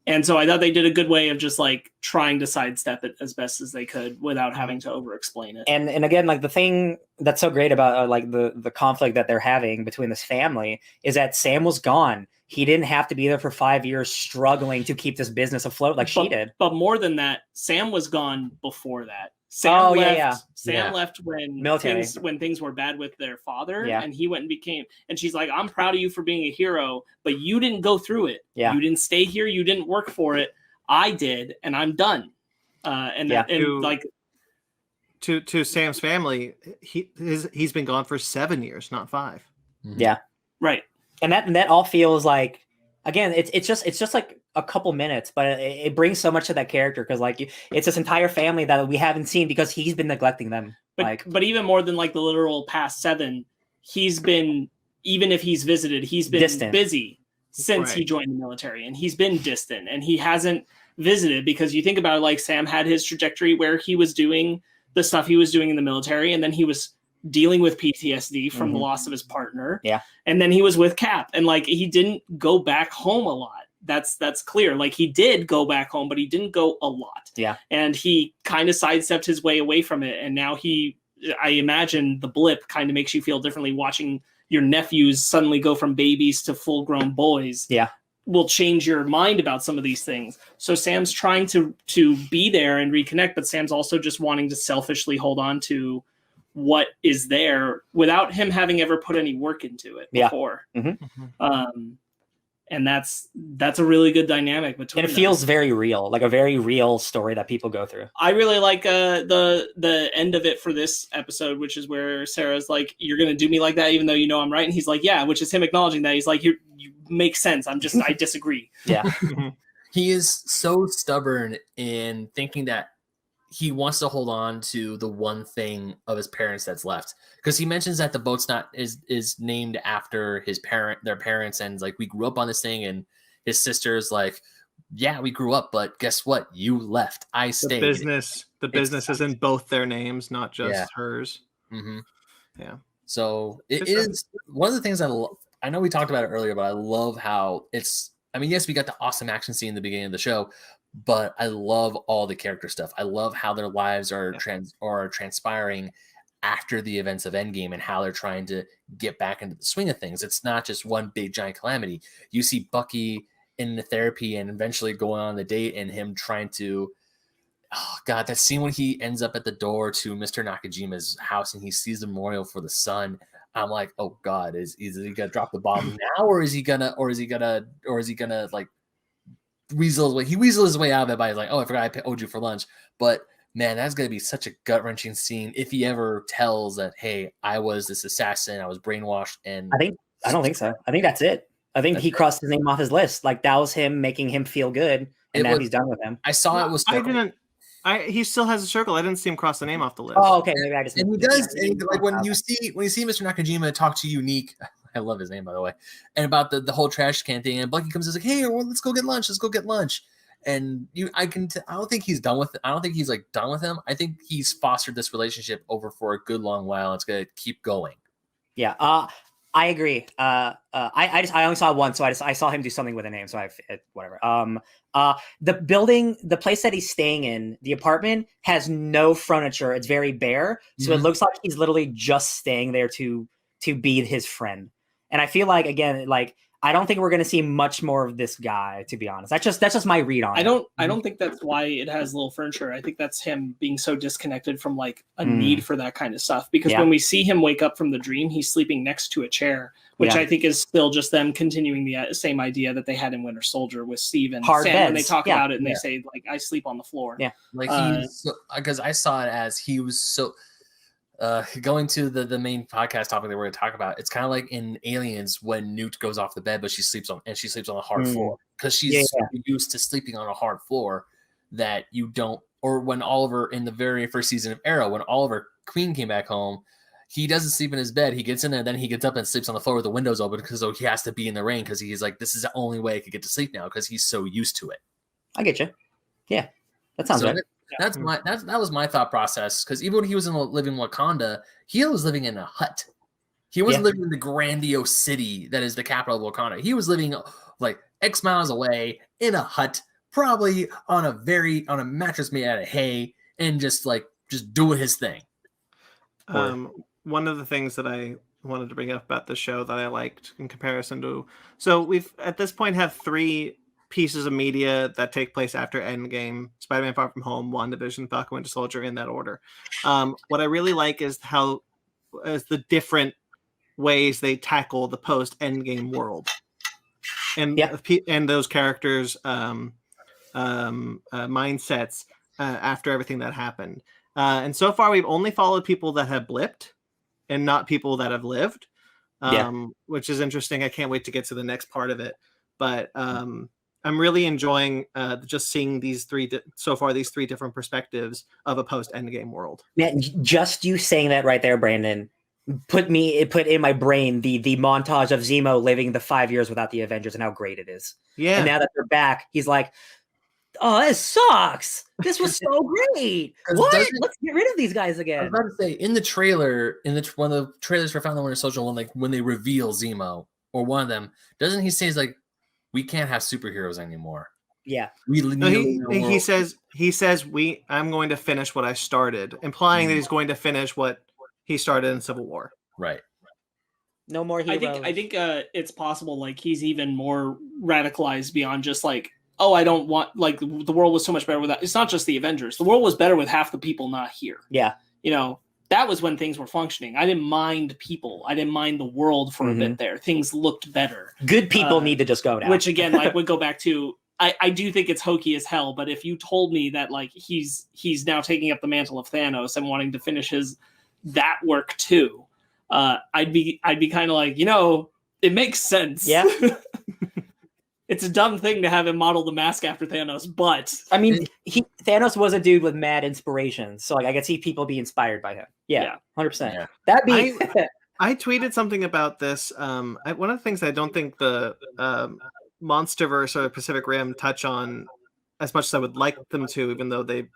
And so I thought they did a good way of just like trying to sidestep it as best as they could without having to over explain it. And again, like the thing that's so great about like the conflict that they're having between this family is that Sam was gone. He didn't have to be there for 5 years struggling to keep this business afloat like she did. But more than that, Sam was gone before that. Sam left when things were bad with their father, and he went and became. And she's like, "I'm proud of you for being a hero, but you didn't go through it. You didn't stay here. You didn't work for it. I did, and I'm done." To Sam's family, he's been gone for 7 years, not 5. Yeah, right. And that all feels like, again, it's just like a couple minutes, but it brings so much to that character because like it's this entire family that we haven't seen because he's been neglecting them. But even more than like the literal past 7, he's been, even if he's visited, he's been distant. Busy since he joined the military, and he's been distant, and he hasn't visited because you think about it, like Sam had his trajectory where he was doing the stuff he was doing in the military, and then he was dealing with PTSD from the loss of his partner. Yeah. And then he was with Cap, and like he didn't go back home a lot. That's clear. Like he did go back home, but he didn't go a lot. Yeah. And he kind of sidestepped his way away from it. And now I imagine the blip kind of makes you feel differently watching your nephews suddenly go from babies to full grown boys. Yeah. Will change your mind about some of these things. So Sam's trying to be there and reconnect, but Sam's also just wanting to selfishly hold on to what is there without him having ever put any work into it before. And that's a really good dynamic between them. And it feels very real, like a very real story that people go through. I really like the end of it for this episode, which is where Sarah's like, "You're gonna do me like that even though you know I'm right," and he's like, "Yeah," which is him acknowledging that. He's like, you make sense, I disagree. Yeah. He is so stubborn in thinking that he wants to hold on to the one thing of his parents that's left, because he mentions that the boat's not is named after their parents, and like, we grew up on this thing, and his sister's like, "Yeah, we grew up, but guess what? You left. I stayed." The business is in both their names, not just hers. Mm-hmm. Yeah. So it is one of the things I know we talked about it earlier, but I love how it's. I mean, yes, we got the awesome action scene in the beginning of the show, but I love all the character stuff. I love how their lives are transpiring after the events of Endgame and how they're trying to get back into the swing of things. It's not just one big giant calamity. You see Bucky in the therapy and eventually going on the date, and him trying to, oh God, that scene when he ends up at the door to Mr. Nakajima's house and he sees the memorial for the son. I'm like, oh God, is he gonna drop the bomb now, or is he gonna like weasel his way? He weasels his way out of it by like, "Oh, I forgot I owed you for lunch." But man, that's gonna be such a gut-wrenching scene if he ever tells that, "Hey, I was this assassin, I was brainwashed." And I don't think so. I think that's it. I think he crossed his name off his list. Like that was him making him feel good, and now he's done with him. I saw it was. He still has a circle. I didn't see him cross the name off the list. Oh, okay. Maybe I just. And he does. And like when you see Mr. Nakajima talk to Unique, I love his name, by the way, and about the whole trash can thing, and Bucky comes and is like, "Hey, well, let's go get lunch. And I don't think he's done with it. I don't think he's like done with him. I think he's fostered this relationship over for a good long while. It's gonna keep going. Yeah. I agree. I only saw one, so I saw him do something with a name, so whatever. The place that he's staying in, the apartment has no furniture. It's very bare, so it looks like he's literally just staying there to be his friend. And I feel like, again, like I don't think we're going to see much more of this guy, to be honest. That's just my read on it. I don't think that's why it has little furniture. I think that's him being so disconnected from like a need for that kind of stuff. Because when we see him wake up from the dream, he's sleeping next to a chair, which I think is still just them continuing the same idea that they had in Winter Soldier with Steve and Hard Sam beds. when they talk about it and they say like, "I sleep on the floor." Yeah, like because I saw it as he was so. Going to the main podcast topic that we're going to talk about, it's kind of like in Aliens when Newt goes off the bed, but she sleeps on the hard floor because she's so used to sleeping on a hard floor that you don't. Or when Oliver in the very first season of Arrow, when Oliver Queen came back home, he doesn't sleep in his bed. He gets in there, then he gets up and sleeps on the floor with the windows open because he has to be in the rain because he's like, this is the only way I could get to sleep now because he's so used to it. I get you. Yeah, that sounds good. That was my thought process, because even when he was living in Wakanda, he was living in a hut. He wasn't living in the grandiose city that is the capital of Wakanda. He was living like X miles away in a hut probably on a mattress made out of hay and just doing his thing. One of the things that I wanted to bring up about the show that I liked in comparison to, so we've at this point have 3 pieces of media that take place after Endgame: Spider-Man: Far From Home, WandaVision, Falcon: Winter Soldier, in that order. What I really like is the different ways they tackle the post Endgame world, and those characters' mindsets after everything that happened. And so far, we've only followed people that have blipped and not people that have lived, which is interesting. I can't wait to get to the next part of it. But I'm really enjoying just seeing these 3 different perspectives of a post-Endgame world. Man, just you saying that right there, Brandon, put in my brain the montage of Zemo living the 5 years without the Avengers and how great it is. Yeah. And now that they're back, he's like, oh, this sucks. This was so great. What? Let's get rid of these guys again. I was about to say, in the trailer, one of the trailers for Falcon Winter Soldier, when they reveal Zemo or one of them, doesn't he say, like, we can't have superheroes anymore? Yeah. He says I'm going to finish what I started, implying that he's going to finish what he started in Civil War. Right. No more heroes. I think it's possible, like, he's even more radicalized beyond just like, oh, I don't want, like, the world was so much better without. It's not just the Avengers. The world was better with half the people not here. Yeah. That was when things were functioning. I didn't mind people. I didn't mind the world for a bit there. Things looked better. Good people need to just go now. Which, again, like, would go back to, I do think it's hokey as hell, but if you told me that, like, he's now taking up the mantle of Thanos and wanting to finish that work too, I'd be kind of like, it makes sense. Yeah. It's a dumb thing to have him model the mask after Thanos, but I mean, Thanos was a dude with mad inspiration, so like I could see people be inspired by him. Yeah. 100%. Yeah. That'd be. I tweeted something about this. One of the things I don't think the MonsterVerse or Pacific Rim touch on as much as I would like them to, even though they've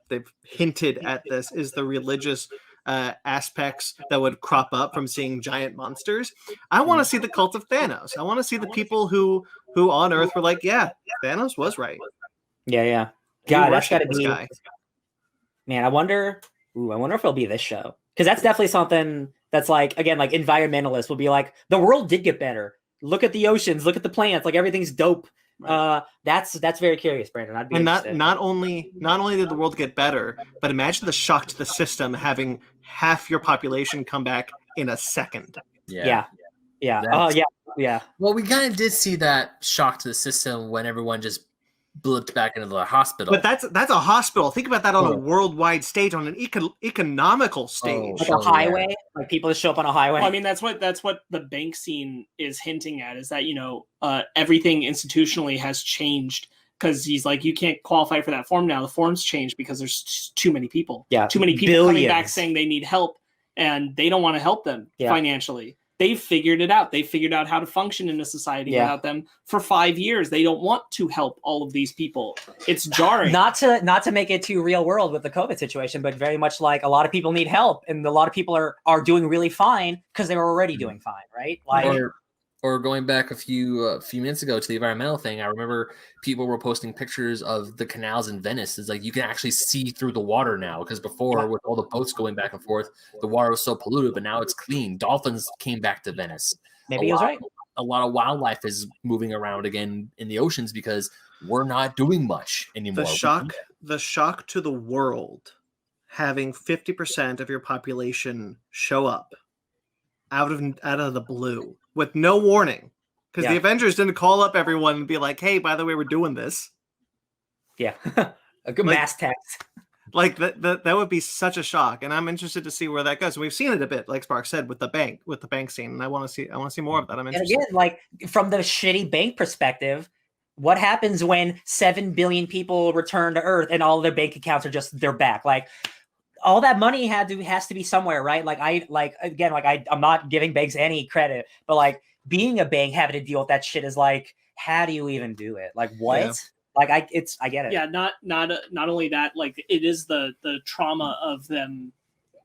hinted at this, is the religious aspects that would crop up from seeing giant monsters. I want to see the cult of Thanos. I want to see the people who on Earth were like, yeah, Thanos was right. Yeah. God, that's got to be. Guy. Man, I wonder if it'll be this show, because that's definitely something that's like, again, like environmentalists will be like, the world did get better. Look at the oceans. Look at the plants. Like everything's dope. Right. That's very curious, Brandon. I'd be interested. not only did the world get better, but imagine the shock to the system having half your population come back in a second. Yeah. Oh yeah. Well, we kind of did see that shock to the system when everyone just blipped back into the hospital. But that's a hospital. Think about that on a worldwide stage, on an economical stage. Like a highway, like people just show up on a highway. Well, I mean, that's what the bank scene is hinting at, is that, everything institutionally has changed, because he's like, you can't qualify for that form now. The form's changed because there's too many people. Yeah. Too many people coming back saying they need help, and they don't want to help them financially. They've figured it out. They figured out how to function in a society without them for 5 years. They don't want to help all of these people. It's jarring. Not to make it too real world with the COVID situation, but very much like a lot of people need help, and a lot of people are doing really fine because they were already doing fine, right? Like, or going back a few minutes ago to the environmental thing, I remember people were posting pictures of the canals in Venice. It's like you can actually see through the water now, because before, with all the boats going back and forth, the water was so polluted, but now it's clean. Dolphins came back to Venice. Maybe he was right. A lot of wildlife is moving around again in the oceans because we're not doing much anymore. The shock to the world, having 50% of your population show up out of the blue with no warning, because the Avengers didn't call up everyone and be like, hey, by the way, we're doing this. Yeah. A good mass text. Like that would be such a shock, and I'm interested to see where that goes. We've seen it a bit, like Spark said, with the bank scene, and I want to see more of that. I'm interested. And again, like from the shitty bank perspective, what happens when 7 billion people return to Earth and all their bank accounts are just, they're back? Like, all that money has to be somewhere, right? Like I'm not giving banks any credit, but like being a bank, having to deal with that shit is like, how do you even do it? Like what? Yeah. Like I get it. Yeah, not only that, like it is the trauma of them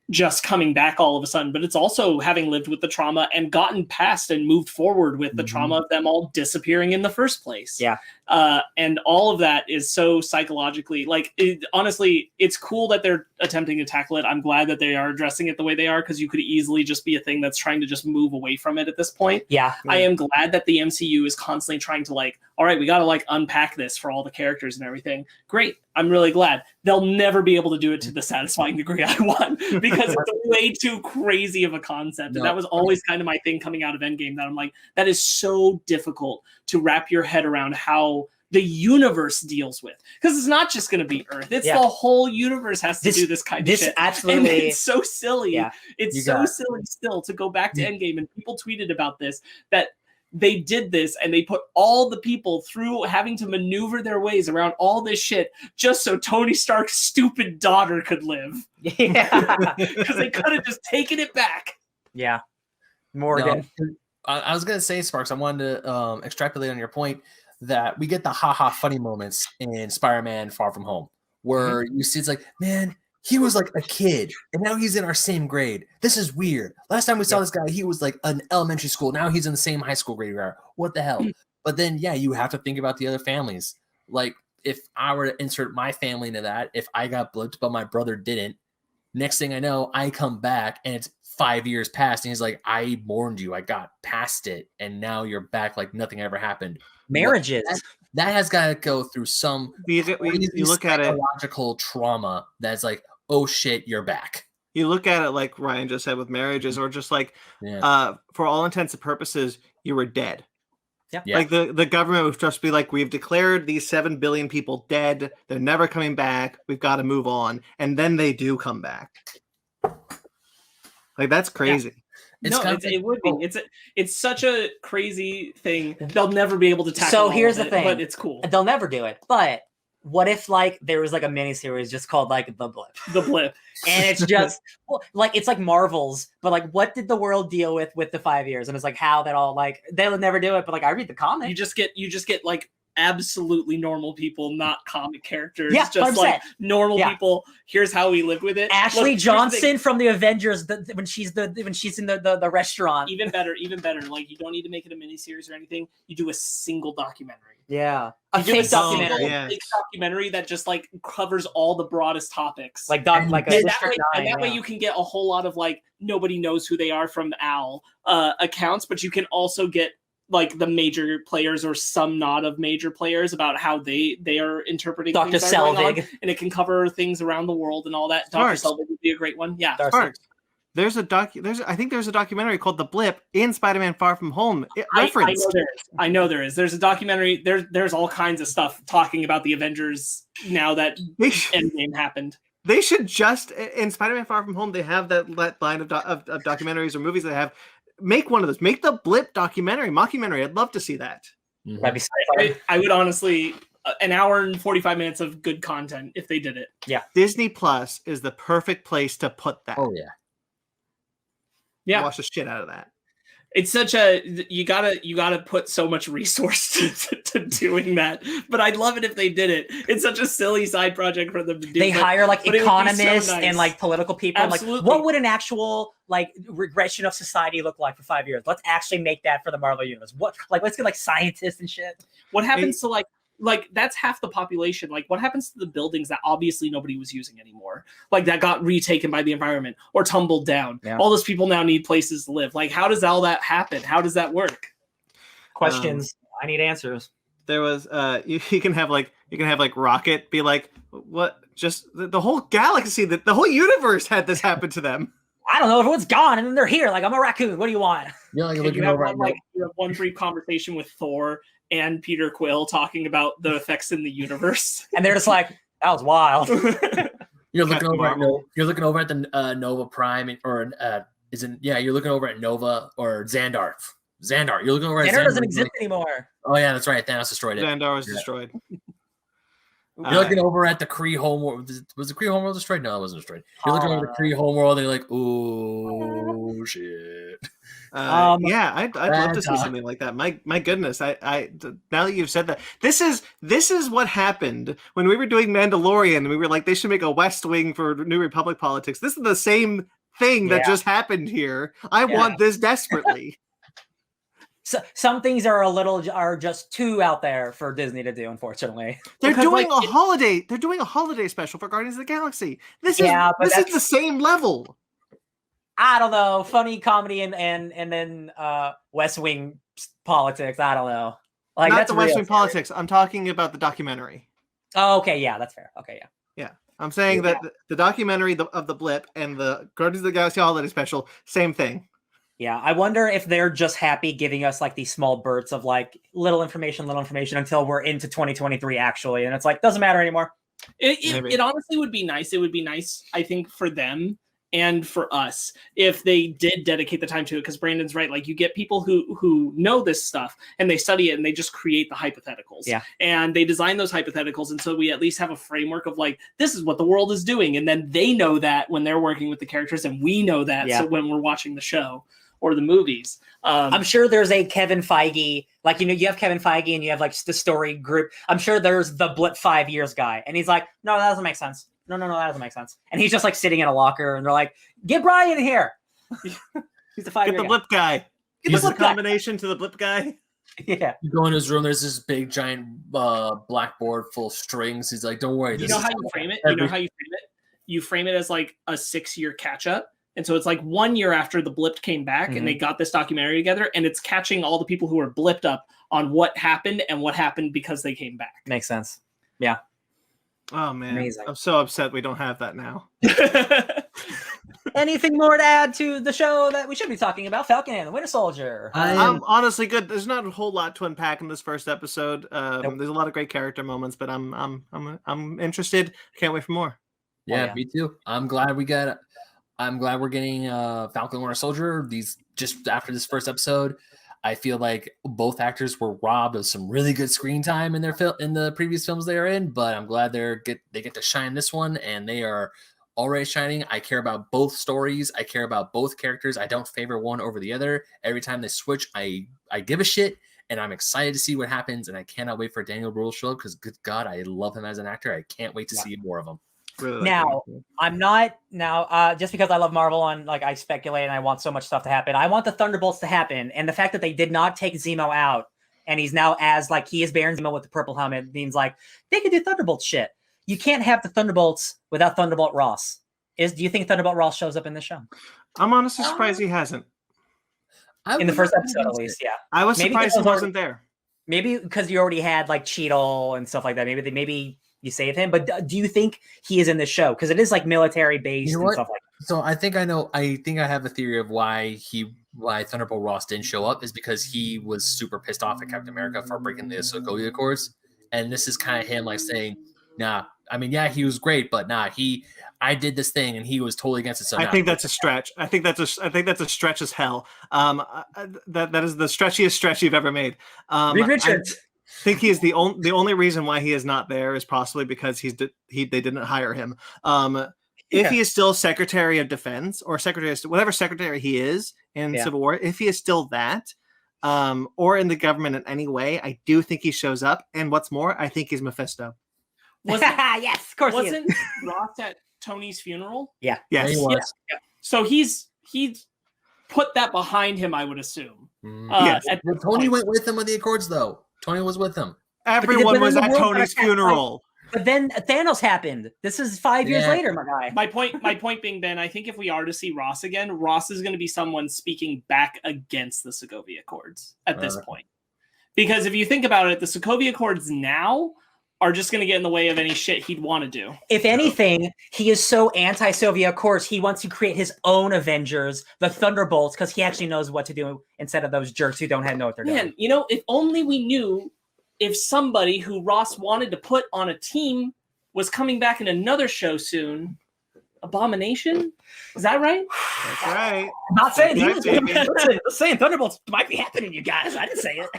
just coming back all of a sudden, but it's also having lived with the trauma and gotten past and moved forward with the trauma of them all disappearing in the first place. Yeah. And all of that is so psychologically, like, honestly, it's cool that they're attempting to tackle it. I'm glad that they are addressing it the way they are, because you could easily just be a thing that's trying to just move away from it at this point. Yeah. I am glad that the MCU is constantly trying to, like, all right, we got to, like, unpack this for all the characters and everything. Great. I'm really glad. They'll never be able to do it to the satisfying degree I want, because it's way too crazy of a concept. And that was always kind of my thing coming out of Endgame, that I'm like, that is so difficult to wrap your head around how the universe deals with, because it's not just going to be Earth. It's the whole universe has to do this kind of shit. Absolutely, and it's so silly. Yeah. It's so silly still to go back to Endgame, and people tweeted about this, that they did this and they put all the people through having to maneuver their ways around all this shit just so Tony Stark's stupid daughter could live. Yeah, because they could have just taken it back. Yeah, Morgan. No, I was gonna say, Sparks, I wanted to extrapolate on your point that we get the haha funny moments in Spider-Man Far From Home, where you see it's like, man, he was like a kid and now he's in our same grade. This is weird. Last time we saw this guy, he was like an elementary school. Now he's in the same high school grade. What the hell? But then, yeah, you have to think about the other families. Like, if I were to insert my family into that, if I got blipped but my brother didn't, next thing I know, I come back and it's 5 years past and he's like, I warned you, I got past it, and now you're back like nothing ever happened. Marriages. That has got to go through some you look at it, psychological trauma that's like, oh shit, you're back. You look at it like Ryan just said with marriages, or just like, for all intents and purposes, you were dead. Yeah. Like the government would just be like, we've declared these 7 billion people dead. They're never coming back. We've got to move on. And then they do come back. Like, that's crazy. Yeah. It would be. It's such a crazy thing. They'll never be able to tackle. So here's the thing, but it's cool. They'll never do it. But what if, like, there was like a miniseries just called like The Blip? The Blip. And it's just like, it's like Marvel's, but like, what did the world deal with the 5 years? And it's like how that all, like, they'll never do it. But like, I read the comic. You just get like absolutely normal people, not comic characters. Yeah, just like normal people. Here's how we live with it. Ashley Johnson from the Avengers, when she's in the restaurant. Even better. Like, you don't need to make it a miniseries or anything. You do a single documentary. Yeah, a fake documentary that just like covers all the broadest topics. That way you can get a whole lot of like nobody knows who they are from Al accounts, but you can also get like the major players or some nod of major players about how they are interpreting Dr. Selvig, and it can cover things around the world and all that. Dr. Selvig would be a great one. Yeah. There's a documentary called The Blip in Spider-Man Far From Home. I know there is. There's a documentary. There's all kinds of stuff talking about the Avengers now that Endgame happened. They should just, in Spider-Man Far From Home, they have that line of documentaries or movies that have. Make one of those. Make the Blip mockumentary. I'd love to see that. That'd be so fun. I would honestly, an hour and 45 minutes of good content if they did it. Yeah. Disney Plus is the perfect place to put that. Oh yeah. Yeah. Watch the shit out of that. It's such you gotta put so much resource to doing that. But I'd love it if they did it. It's such a silly side project for them to do. They hire like economists so nice. and like political people. Absolutely. Like, what would an actual like regression of society look like for 5 years? Let's actually make that for the Marvel universe. Let's get like scientists and shit. What happens to like that's half the population. Like, what happens to the buildings that obviously nobody was using anymore? Like, that got retaken by the environment or tumbled down. Yeah. All those people now need places to live. Like, how does all that happen? How does that work? Questions. I need answers. There was you can have Rocket be like, what? Just the whole galaxy, the whole universe had this happen to them. I don't know, everyone's gone and then they're here. Like, I'm a raccoon. What do you want? You have one brief conversation with Thor and Peter Quill talking about the effects in the universe, and they're just like, "That was wild." You're looking over at the Nova Prime, or you're looking over at Nova or Xandar. You're looking over at Xandar doesn't exist anymore. Oh yeah, that's right. Thanos destroyed it. Xandar was destroyed. You're looking over at the Kree homeworld. Was the Kree homeworld destroyed? No, it wasn't destroyed. You're looking over the Kree homeworld, and you're like, "Oh shit!" I'd love to see something like that. My goodness, I now that you've said that, this is what happened when we were doing Mandalorian, and we were like, they should make a West Wing for New Republic politics. This is the same thing that just happened here. I want this desperately. some things are just too out there for Disney to do, unfortunately. They're doing a holiday. They're doing a holiday special for Guardians of the Galaxy. This is the same level. I don't know, funny comedy and then West Wing politics. I don't know. Like not that's the West Wing politics. I'm talking about the documentary. Oh, okay, yeah, that's fair. Okay, yeah. Yeah, I'm saying that the documentary of the blip and the Guardians of the Galaxy holiday special, same thing. Yeah, I wonder if they're just happy giving us like these small bursts of like little information until we're into 2023 actually, and it's like doesn't matter anymore. It honestly would be nice. It would be nice, I think, for them and for us if they did dedicate the time to it, because Brandon's right. Like you get people who know this stuff and they study it and they just create the hypotheticals. Yeah. And they design those hypotheticals. And so we at least have a framework of like, this is what the world is doing. And then they know that when they're working with the characters and we know that so when we're watching the show or the movies. I'm sure there's a Kevin Feige, like, you know, you have Kevin Feige and you have like the story group. I'm sure there's the blip 5 years guy. And he's like, no, that doesn't make sense. No, that doesn't make sense. And he's just like sitting in a locker, and they're like, "Get Brian here." He's the 5 year Get the blip guy. Get the blip guy. Combination to the blip guy. Yeah. You go in his room. There's this big giant blackboard full of strings. He's like, "Don't worry." You know how you frame it. You frame it as like a 6-year catch up. And so it's like 1 year after the blip came back and they got this documentary together, and it's catching all the people who were blipped up on what happened and what happened because they came back. Makes sense. Yeah. Oh man, amazing. I'm so upset we don't have that now. Anything more to add to the show that we should be talking about? Falcon and the Winter Soldier. I'm honestly good. There's not a whole lot to unpack in this first episode. There's a lot of great character moments, but I'm interested. I can't wait for more. Yeah, me too. I'm glad we're getting Falcon Winter Soldier. These just after this first episode, I feel like both actors were robbed of some really good screen time in the previous films they are in, but I'm glad they get to shine this one, and they are already shining. I care about both stories. I care about both characters. I don't favor one over the other. Every time they switch, I give a shit, and I'm excited to see what happens, and I cannot wait for Daniel Bruhl to show up because, good God, I love him as an actor. I can't wait to see more of him. Really I'm not just because I love Marvel and like I speculate and I want so much stuff to happen. I want the Thunderbolts to happen, and the fact that they did not take Zemo out and he's now as like he is Baron Zemo with the purple helmet means like they could do Thunderbolt shit. You can't have the Thunderbolts without Thunderbolt Ross. Do you think Thunderbolt Ross shows up in this show? I'm honestly surprised he hasn't. In the first episode, at least, yeah. I was surprised he wasn't there. Maybe because you already had like Cheadle and stuff like that. Maybe you save him, but do you think he is in this show? Because it is like military based and stuff like that. So I think I have a theory of why Thunderbolt Ross didn't show up is because he was super pissed off at Captain America for breaking the Sokovia Accords. And this is kind of him like saying, nah, I mean, yeah, he was great, but nah, I did this thing and he was totally against it. So I think that's a stretch. I think that's a stretch as hell. That is the stretchiest stretch you've ever made. Reed Richards. I think he is the only reason why he is not there is possibly because they didn't hire him. If he is still Secretary of Defense or whatever secretary he is in Civil War, if he is still that, or in the government in any way, I do think he shows up. And what's more, I think he's Mephisto. Yes, of course. Wasn't Ross at Tony's funeral? Yeah. Yes. He was. Yeah. So he's put that behind him, I would assume. Yes. Tony went with him on the Accords, though. Tony was with him. Everyone was at Tony's funeral. But then Thanos happened. This is 5 years later, my guy. My point being, Ben, I think if we are to see Ross again, Ross is going to be someone speaking back against the Sokovia Accords at this point. Because if you think about it, the Sokovia Accords now are just going to get in the way of any shit he'd want to do. If anything, he is so anti-Soviet, of course, he wants to create his own Avengers, the Thunderbolts, because he actually knows what to do instead of those jerks who don't know what they're doing. Man, you know, if only we knew if somebody who Ross wanted to put on a team was coming back in another show soon. Abomination? Is that right? That's right. I'm not saying he was saying Thunderbolts might be happening, you guys. I didn't say it.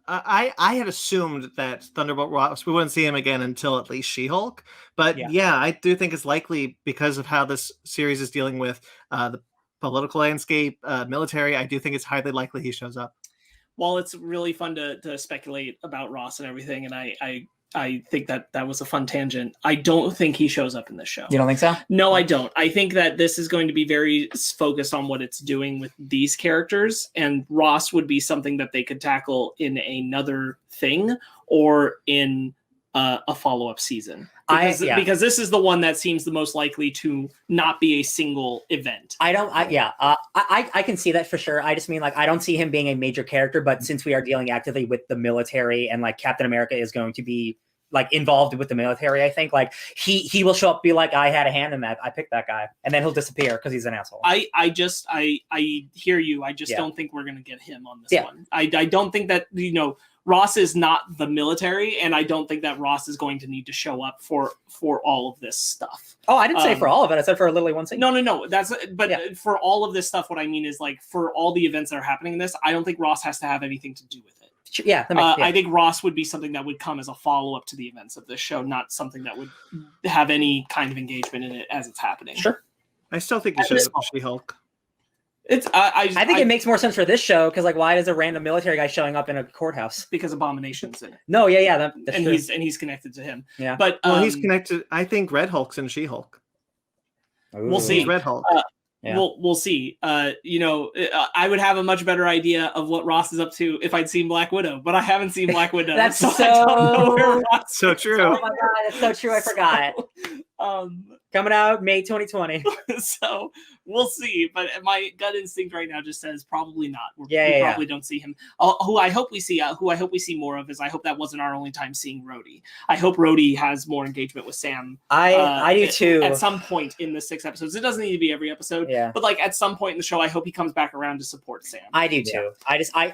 I had assumed that Thunderbolt Ross, we wouldn't see him again until at least She-Hulk. But yeah, I do think it's likely because of how this series is dealing with the political landscape, military. I do think it's highly likely he shows up. Well, it's really fun to speculate about Ross and everything. And I I think that was a fun tangent. I don't think he shows up in this show. You don't think so? No, I don't. I think that this is going to be very focused on what it's doing with these characters, and Ross would be something that they could tackle in another thing or in a follow-up season. Because this is the one that seems the most likely to not be a single event. I can see that for sure. I just mean, like, I don't see him being a major character, but since we are dealing actively with the military and like Captain America is going to be like involved with the military, I think like he will show up, be like, I had a hand in that. I picked that guy, and then he'll disappear because he's an asshole. I hear you. I just don't think we're going to get him on this one. I don't think that, Ross is not the military, and I don't think that Ross is going to need to show up for all of this stuff. Oh, I didn't say for all of it. I said for literally one scene. No. For all of this stuff, what I mean is like for all the events that are happening in this, I don't think Ross has to have anything to do with it. Yeah, I think Ross would be something that would come as a follow-up to the events of this show, not something that would have any kind of engagement in it as it's happening. Sure. I still think he should have She-Hulk. I think it makes more sense for this show because, like, why is a random military guy showing up in a courthouse? Because Abomination's in it. No, that's and true. he's connected to him. Yeah, but he's connected. I think Red Hulk's in She-Hulk. We'll see. Red Hulk. We'll see. I would have a much better idea of what Ross is up to if I'd seen Black Widow, but I haven't seen Black Widow. That's I don't know where Ross so true. Oh my god, that's so true. I forgot. Coming out May 2020. So we'll see. But my gut instinct right now just says probably not. We probably don't see him. Who I hope we see more of is, I hope that wasn't our only time seeing Rhodey. I hope Rhodey has more engagement with Sam. I do too. At some point in the 6 episodes. It doesn't need to be every episode. Yeah. But like at some point in the show, I hope he comes back around to support Sam. I do too.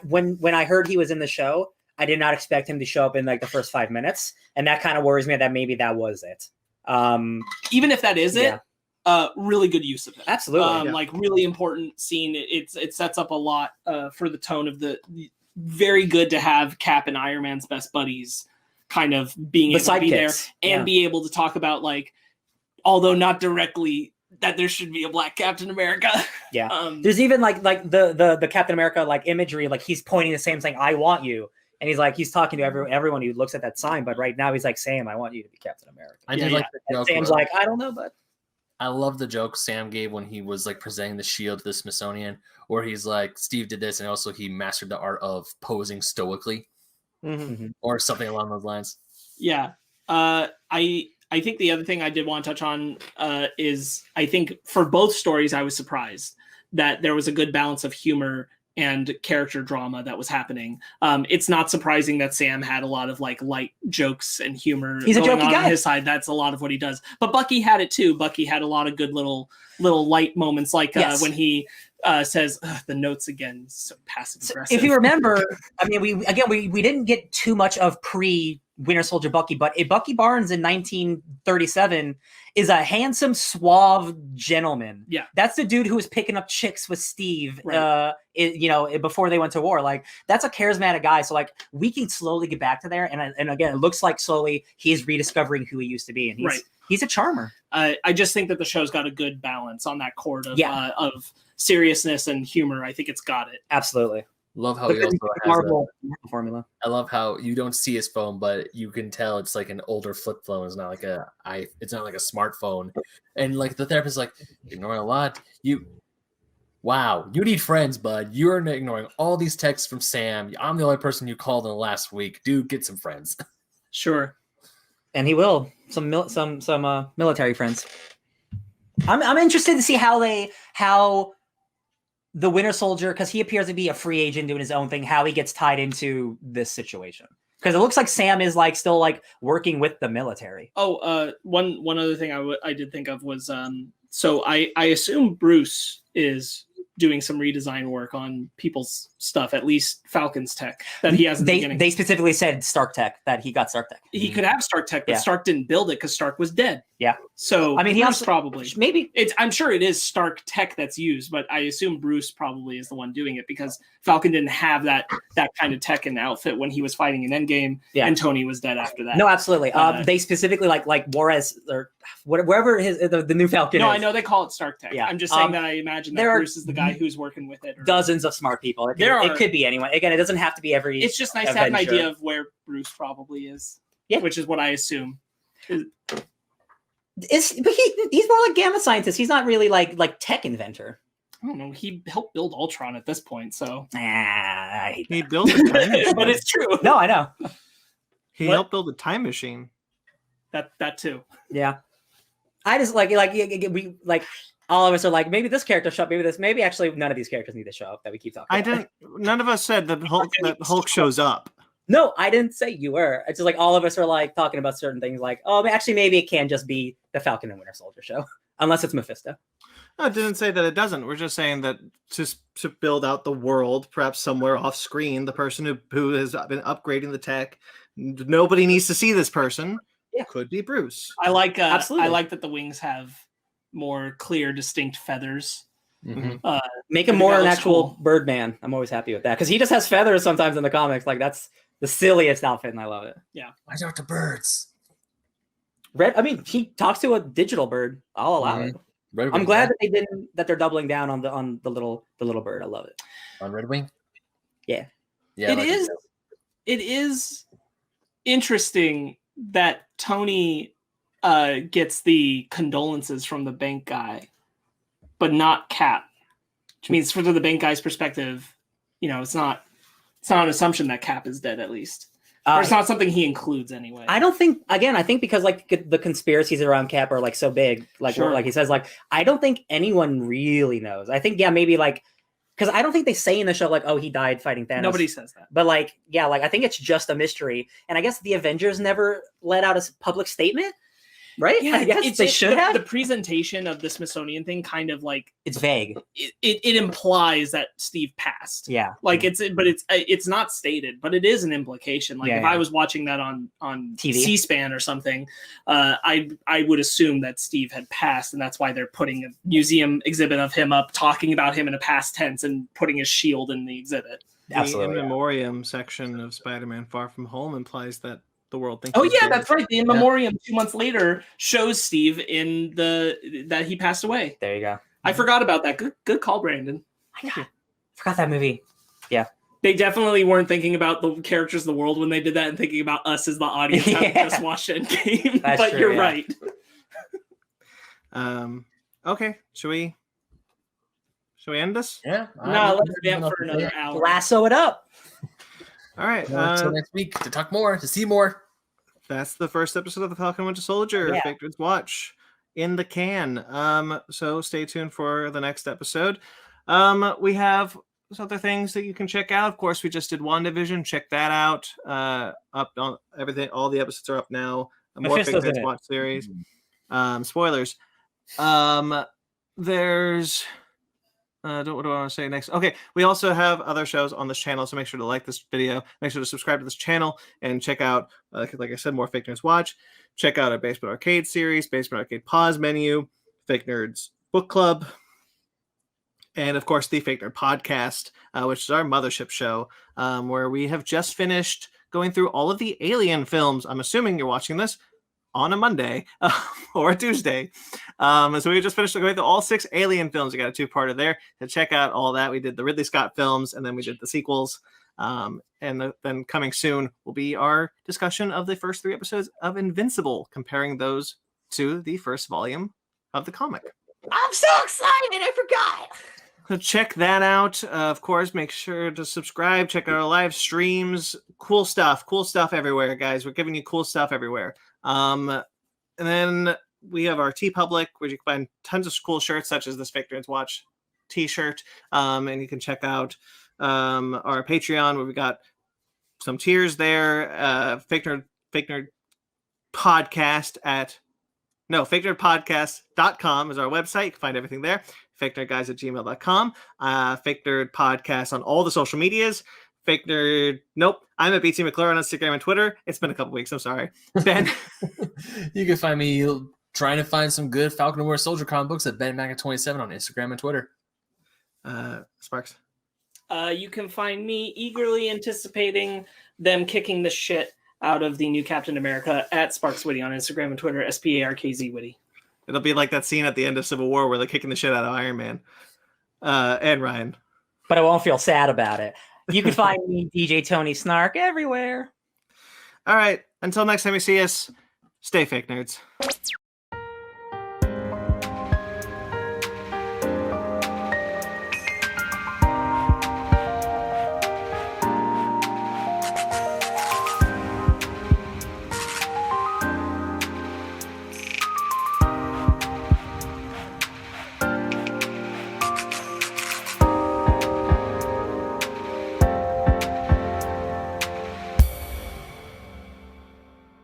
When I heard he was in the show, I did not expect him to show up in like the first 5 minutes, and that kind of worries me that maybe that was it. Even if that is it, really good use of it. Absolutely. Like really important scene. It sets up a lot for the tone of the. Very good to have Cap and Iron Man's best buddies kind of being able to be there and be able to talk about, like, although not directly, that there should be a Black Captain America. Yeah. There's even like the Captain America like imagery, like he's pointing the same saying, I want you. And he's talking to everyone who looks at that sign, but right now he's like, Sam, I want you to be Captain America. I did like the joke. Sam's like, I don't know, but I love the joke Sam gave when he was like presenting the shield to the Smithsonian, where he's like, Steve did this, and also he mastered the art of posing stoically, or something along those lines. Yeah. I think the other thing I did want to touch on is, I think for both stories, I was surprised that there was a good balance of humor and character drama that was happening. It's not surprising that Sam had a lot of like light jokes and humor. He's a jokey guy on his side. That's a lot of what he does. But Bucky had it too. Bucky had a lot of good little light moments, like when he says the notes again, so passive aggressive. If you remember, I mean, we didn't get too much of Winter Soldier Bucky, but Bucky Barnes in 1937 is a handsome, suave gentleman. Yeah, that's the dude who was picking up chicks with Steve, right. Before they went to war. Like, that's a charismatic guy. So like, we can slowly get back to there, and again, it looks like slowly he's rediscovering who he used to be, and he's a charmer. I just think that the show's got a good balance on that chord of seriousness and humor. I think it's got it. Absolutely. Love how he also has Marvel formula. I love how you don't see his phone, but you can tell it's like an older flip phone. It's not like it's not like a smartphone. And like the therapist is like, ignoring a lot. You need friends, bud. You're ignoring all these texts from Sam. I'm the only person you called in the last week. Dude, get some friends. Sure. And he will. Some military friends. I'm interested to see how the Winter Soldier, because he appears to be a free agent doing his own thing, how he gets tied into this situation. Because it looks like Sam is like still like working with the military. One other thing I did think of was so I assume Bruce is doing some redesign work on people's stuff, at least Falcon's tech that he has in the beginning. They specifically said Stark tech, that he got Stark tech. He could have Stark tech, but Stark didn't build it because Stark was dead. Yeah. So I mean, he also probably maybe I'm sure it is Stark tech that's used, but I assume Bruce probably is the one doing it because Falcon didn't have that kind of tech and outfit when he was fighting in Endgame, and Tony was dead after that. No, absolutely. They specifically like Juarez or wherever the new Falcon. No, is. I know they call it Stark tech. Yeah. I'm just saying that I imagine that Bruce is the guy who's working with it. Dozens of smart people. It could be anyone. Again, it doesn't have to be every. It's just nice to have an idea of where Bruce probably is. Yeah. which is what I assume. But he's more like gamma scientist. He's not really like tech inventor. I don't know. He helped build Ultron at this point, so I hate He built a time machine. but it's true. No, I know. He helped build a time machine. That too. Yeah. I just like we like all of us are like, maybe this character show up, maybe actually none of these characters need to show up that we keep talking about. None of us said that Hulk shows up. No, I didn't say you were. It's just like all of us are like talking about certain things like, oh, actually maybe it can just be the Falcon and Winter Soldier show. Unless it's Mephisto. No, I didn't say that it doesn't. We're just saying that to build out the world, perhaps somewhere off screen, the person who has been upgrading the tech, nobody needs to see this person. Yeah. Could be Bruce. I like Absolutely. I like that the wings have more clear, distinct feathers. Mm-hmm. Make him more an actual Birdman. I'm always happy with that because he just has feathers sometimes in the comics. Like that's the silliest outfit, and I love it. Yeah, I talk to birds. I mean, he talks to a digital bird. I'll allow it. Red I'm glad that they're doubling down on the little bird. I love it. On Red Wing. Yeah. it is interesting that Tony gets the condolences from the bank guy, but not Cap. Which means, from the bank guy's perspective, it's not an assumption that Cap is dead, at least. Or it's not something he includes anyway. I don't think. Again, I think because like the conspiracies around Cap are like so big, like Sure. like he says, like I don't think anyone really knows. I think maybe like because I don't think they say in the show like, oh, he died fighting Thanos. Nobody says that. But like I think it's just a mystery, and I guess the Avengers never let out a public statement, right? Yeah, I guess they should have. The presentation of the Smithsonian thing kind of like It's vague. it implies that Steve passed. Yeah, Like it's not stated, but it is an implication. Like if I was watching that on TV. C-SPAN or something, I would assume that Steve had passed, and that's why they're putting a museum exhibit of him up, talking about him in a past tense, and putting his shield in the exhibit. Absolutely. The in memoriam section of Spider-Man: Far From Home implies that the world thinks. Oh yeah, that's right. The in memoriam 2 months later shows Steve in that he passed away. There you go. I forgot about that. Good call, Brandon. I forgot that movie. Yeah. They definitely weren't thinking about the characters of the world when they did that, and thinking about us as the audience having just watched Endgame. But true, you're right. Okay. Should we end this? Yeah. No, let's vamp for another hour. Lasso it up. All right. Until next week to talk more, to see more. That's the first episode of the Falcon Winter Soldier. Yeah. Victor's Watch in the can. So stay tuned for the next episode. We have other things that you can check out. Of course, we just did WandaVision. Check that out. Up on everything. All the episodes are up now. More Victor's Watch series. Spoilers. There's. What do I want to say next? Okay, we also have other shows on this channel, so make sure to like this video, make sure to subscribe to this channel, and check out, like I said, more Fake Nerds Watch. Check out our Basement Arcade series, Basement Arcade Pause menu, Fake Nerds Book Club, and of course the Fake Nerd Podcast, which is our mothership show, where we have just finished going through all of the Alien films. I'm assuming you're watching this on a Monday or a Tuesday. So we just finished going through all 6 Alien films. We got a 2-parter there to check out all that. We did the Ridley Scott films, and then we did the sequels. Then coming soon will be our discussion of the first 3 episodes of Invincible, comparing those to the first volume of the comic. I'm so excited. I forgot. So check that out. Of course, make sure to subscribe. Check out our live streams. Cool stuff everywhere, guys. We're giving you cool stuff everywhere. And then we have our TeePublic, where you can find tons of cool shirts, such as this Fake Nerds Watch t-shirt. And you can check out our Patreon, where we got some tiers there. Fake Nerd Podcast fakenerdpodcast.com is our website. You can find everything there. fakenerdguys@gmail.com. Fake Nerd Podcast on all the social medias. Fake Nerd. Nope. I'm at BT McClure on Instagram and Twitter. It's been a couple weeks. I'm sorry. Ben. You can find me trying to find some good Falcon and Winter Soldier comic books at BenMaca27 on Instagram and Twitter. Sparks. You can find me eagerly anticipating them kicking the shit out of the new Captain America at Sparks Witty on Instagram and Twitter, SPARKZ Witty. It'll be like that scene at the end of Civil War where they're kicking the shit out of Iron Man. And Ryan. But I won't feel sad about it. You can find me, DJ Tony Snark, everywhere. All right. Until next time you see us, stay fake nerds.